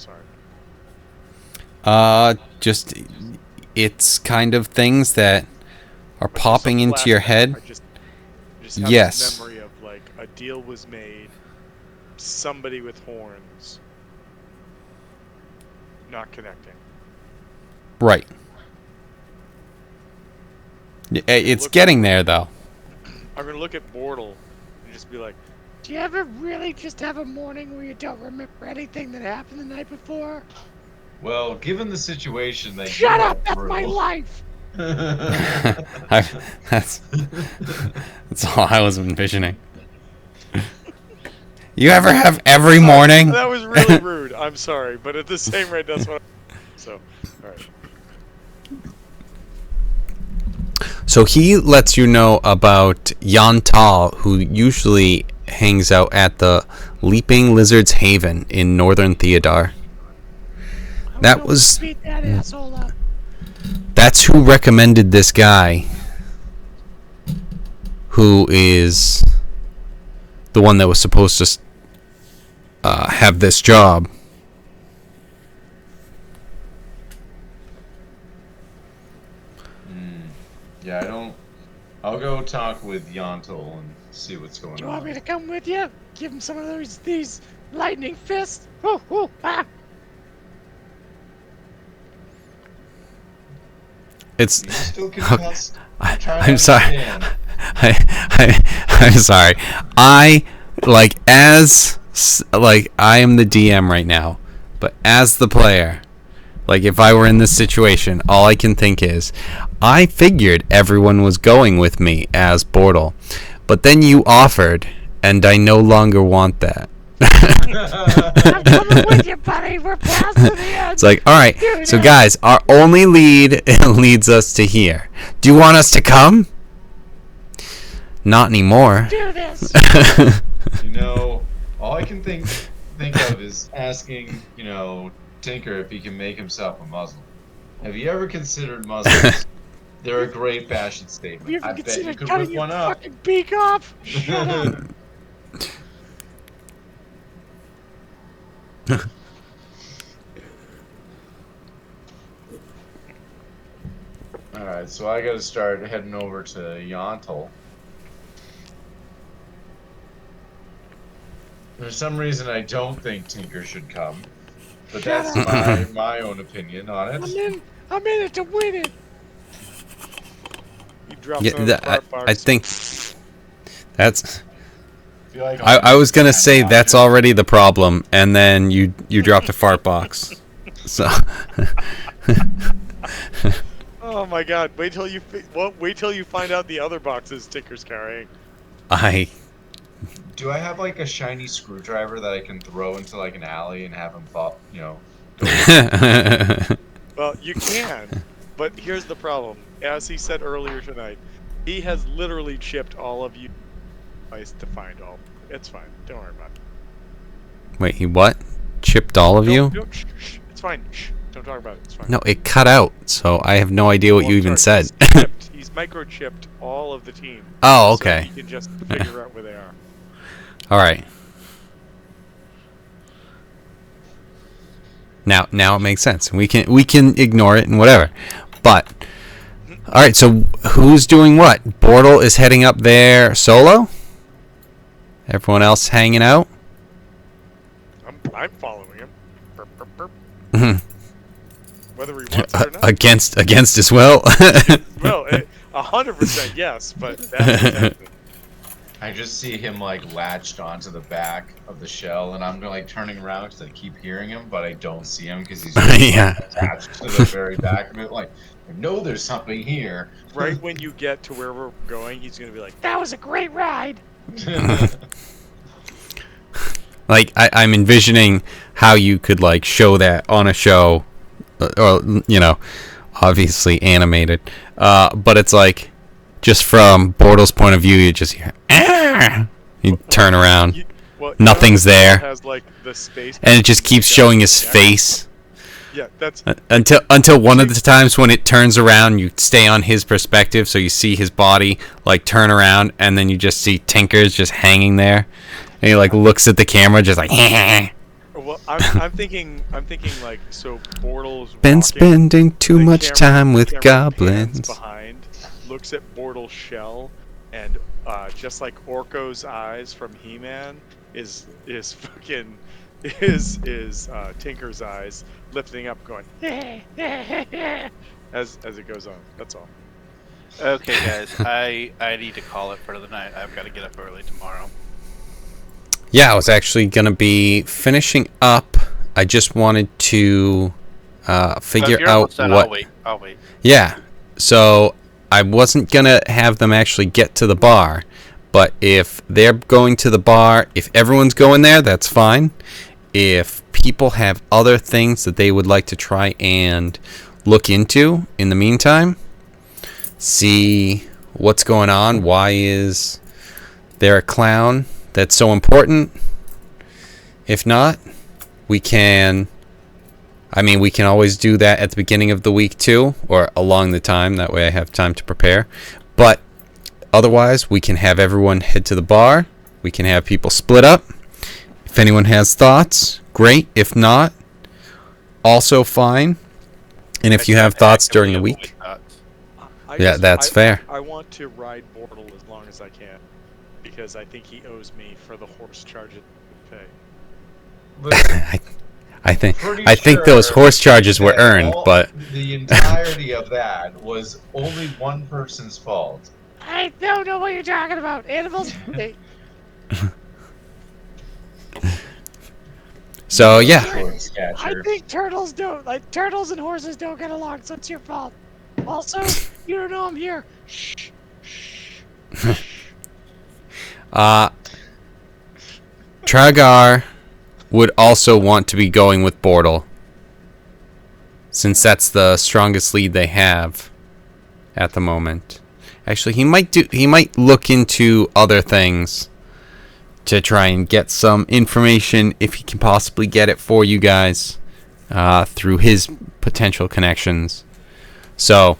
sorry. Just it's kind of things that are Like popping some into your flashback. head. I just have Yes. this memory of like a deal was made, somebody with horns, not connecting. Right. It's getting there, though. I'm gonna look at Bortle and just be like, Do you ever really just have a morning where you don't remember anything that happened the night before? Well, given the situation that Shut you up! went That's my through. life! That's all I was envisioning. You ever have every morning? That was really rude. I'm sorry, but at the same rate, that's what. So, all right. So he lets you know about Yantal, who usually hangs out at the Leaping Lizard's Haven in northern Theodar. That was... Beat that asshole up. That's who recommended this guy, who is the one that was supposed to have this job. Yeah, I don't. I'll go talk with Yontel and see what's going Do you on. want me to come with you? Give him some of these lightning fists? Ooh, ooh, ah. It's... You still concussed? I'm trying to I'm sorry. understand. I'm sorry. I I am the DM right now, but as the player, like if I were in this situation, all I can think is, I figured everyone was going with me as Bortle, but then you offered, and I no longer want that. I'm coming with you, buddy. We're past the end. It's like, all right, so guys, our only lead leads us to here. Do you want us to come? Not anymore. Do this. You know, all I can think of is asking, Tinker if he can make himself a Muslim. Have you ever considered Muslims? They're a great fashion statement. You ever I bet you considered could cutting whip your one up. fucking beak off? Shut up. Alright, so I gotta start heading over to Yontel. For some reason, I don't think Tinker should come. But that's my own opinion on it. I'm in it to win it. You dropped Yeah, some of the fart I bars. think that's... Feel like I was gonna say that's already the problem, and then you dropped a fart box. So... Oh my God! Wait till you find out the other boxes Tinker's carrying. Do I have like a shiny screwdriver that I can throw into like an alley and have him fall? Well, you can, but here's the problem. As he said earlier tonight, he has literally chipped all of you to find all. It's fine. Don't worry about it. Wait, he what? Chipped all of you? Shh, it's fine. Shh, don't talk about it. It's fine. No, it cut out, so I have no idea what you even said. He's microchipped all of the team. Oh, okay. So you can just figure out where they are. All right. Now it makes sense. We can ignore it and whatever. But all right, so who's doing what? Bortle is heading up there solo? Everyone else hanging out? I'm following him. Burp, burp, burp. Mhm. Whether he wants it or not. Against his will? Well, 100% yes, but that's I just see him like latched onto the back of the shell, and I'm like turning around because I keep hearing him, but I don't see him because he's just, Yeah. attached to the very back of it. Like, I know there's something here. right when you get to where we're going, he's gonna be like, That was a great ride. Like I'm envisioning how you could like show that on a show, or obviously animated, but it's like just from Bortle's point of view, you just hear, ah! You turn around, nothing's there, has like the space, and it just keeps showing his face. Yeah, that's Until one of the times when it turns around, you stay on his perspective, so you see his body like turn around, and then you just see Tinker's just hanging there, and he like looks at the camera, just like. Well, I'm thinking like, so Bortle's Been walking, spending too the much time with camera goblins. pans behind, looks at Bortle's shell, and just like Orko's eyes from He-Man is fucking is Tinker's eyes lifting up, going as it goes on. That's all. Okay, guys, I need to call it for the night. I've got to get up early tomorrow. Yeah, I was actually going to be finishing up. I just wanted to figure If you're out almost done, what... I'll wait. Yeah, so I wasn't going to have them actually get to the bar, but if they're going to the bar, if everyone's going there, that's fine. If people have other things that they would like to try and look into in the meantime, see what's going on, why is there a clown that's so important? If not, we can always do that at the beginning of the week too, or along the time. That way I have time to prepare. But otherwise, we can have everyone head to the bar. We can have people split up. If anyone has thoughts, great. If not, also fine. And if you have thoughts during the week, yeah, that's fair. I want to ride Bortle as long as I can, because I think he owes me for the horse charges to pay. Listen, I think pretty those sure horse charges were that earned, but the entirety of that was only one person's fault. I don't know what you're talking about. Animals. so yeah. Short I stature. think turtles and horses don't get along, so it's your fault. Also, you don't know I'm here. Shh. Tragar would also want to be going with Bortle, since that's the strongest lead they have at the moment. Actually, he might look into other things to try and get some information, if he can possibly get it for you guys, through his potential connections. So,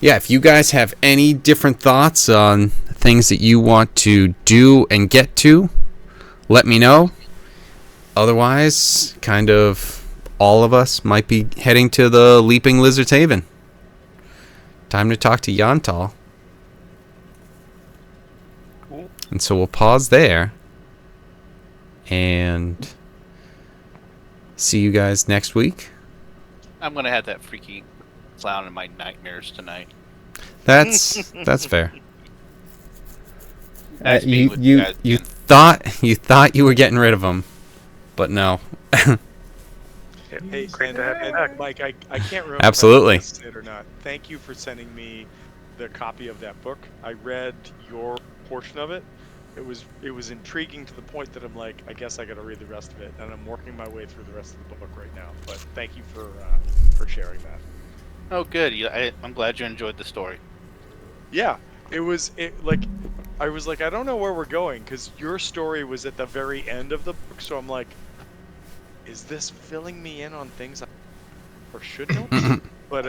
yeah, if you guys have any different thoughts on things that you want to do and get to, let me know. Otherwise, kind of all of us might be heading to the Leaping Lizard's Haven. Time to talk to Yontal. Cool. And so we'll pause there and see you guys next week. I'm gonna have that freaky clown in my nightmares tonight. That's fair. Nice being with you guys you again. thought you were getting rid of him, but no. Hey, Great to have you back. Mike, I can't remember Absolutely. if I said it or not. Thank you for sending me the copy of that book. I read your portion of it. It was intriguing to the point that I'm like, I guess I got to read the rest of it, and I'm working my way through the rest of the book right now. But thank you for sharing that. Oh, good. I'm glad you enjoyed the story. Yeah, I was like, I don't know where we're going, because your story was at the very end of the book, so I'm like, is this filling me in on things I or should know? But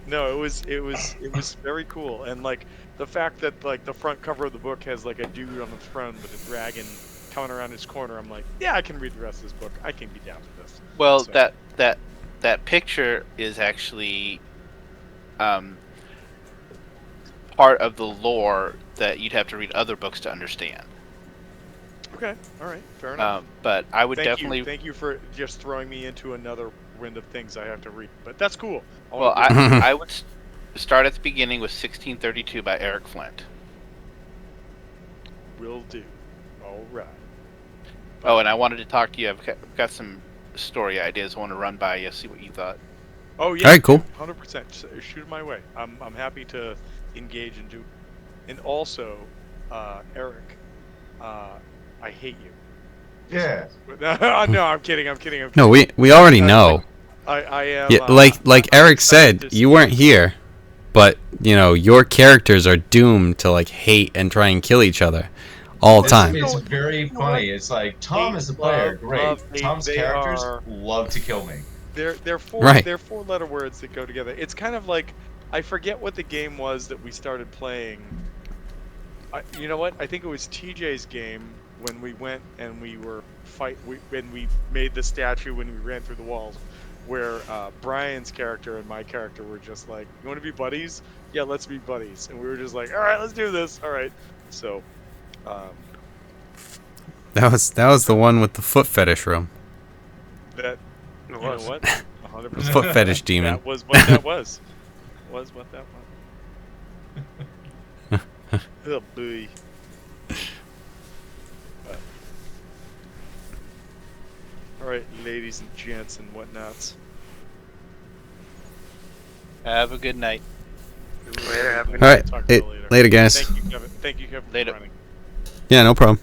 no, it was very cool, and like the fact that like the front cover of the book has like a dude on the front with a dragon coming around his corner, I'm like, yeah, I can read the rest of this book. I can be down with this. Well, So- that picture is actually part of the lore that you'd have to read other books to understand. Okay, all right, fair enough. But I would Thank definitely. you. Thank you for just throwing me into another wind of things I have to read. But that's cool. Well, I would start at the beginning with 1632 by Eric Flint. will do. All right. Oh, and I wanted to talk to you. I've got some story ideas I want to run by you, see what you thought. Oh yeah. All right, cool. 100%. Shoot it my way. I'm happy to engage and do. And also, Eric, I hate you. Yeah. No, I'm kidding. I'm kidding. No, we already know. I am. Yeah, like I'm Eric excited said, to you see- weren't here, but you know your characters are doomed to like hate and try and kill each other all the time. It's very funny. It's like Tom is a player, great. hate, Tom's they characters are- love to kill me. They're four. Right. They're four-letter words that go together. It's kind of like I forget what the game was that we started playing. You know what? I think it was TJ's game when we went and we were when we made the statue when we ran through the walls, where Brian's character and my character were just like, "You want to be buddies? Yeah, let's be buddies." And we were just like, "All right, let's do this." All right. So, That was the one with the foot fetish room, that you know what? 100%. foot fetish demon. That was what that was. Was what that was. Oh boy. ladies and gents and whatnots. Have a good night. Later, have a good All right. Talk Hey, about it later. later, guys. Thank you, Kevin. Thank you, Kevin, Later. for running. Yeah, no problem.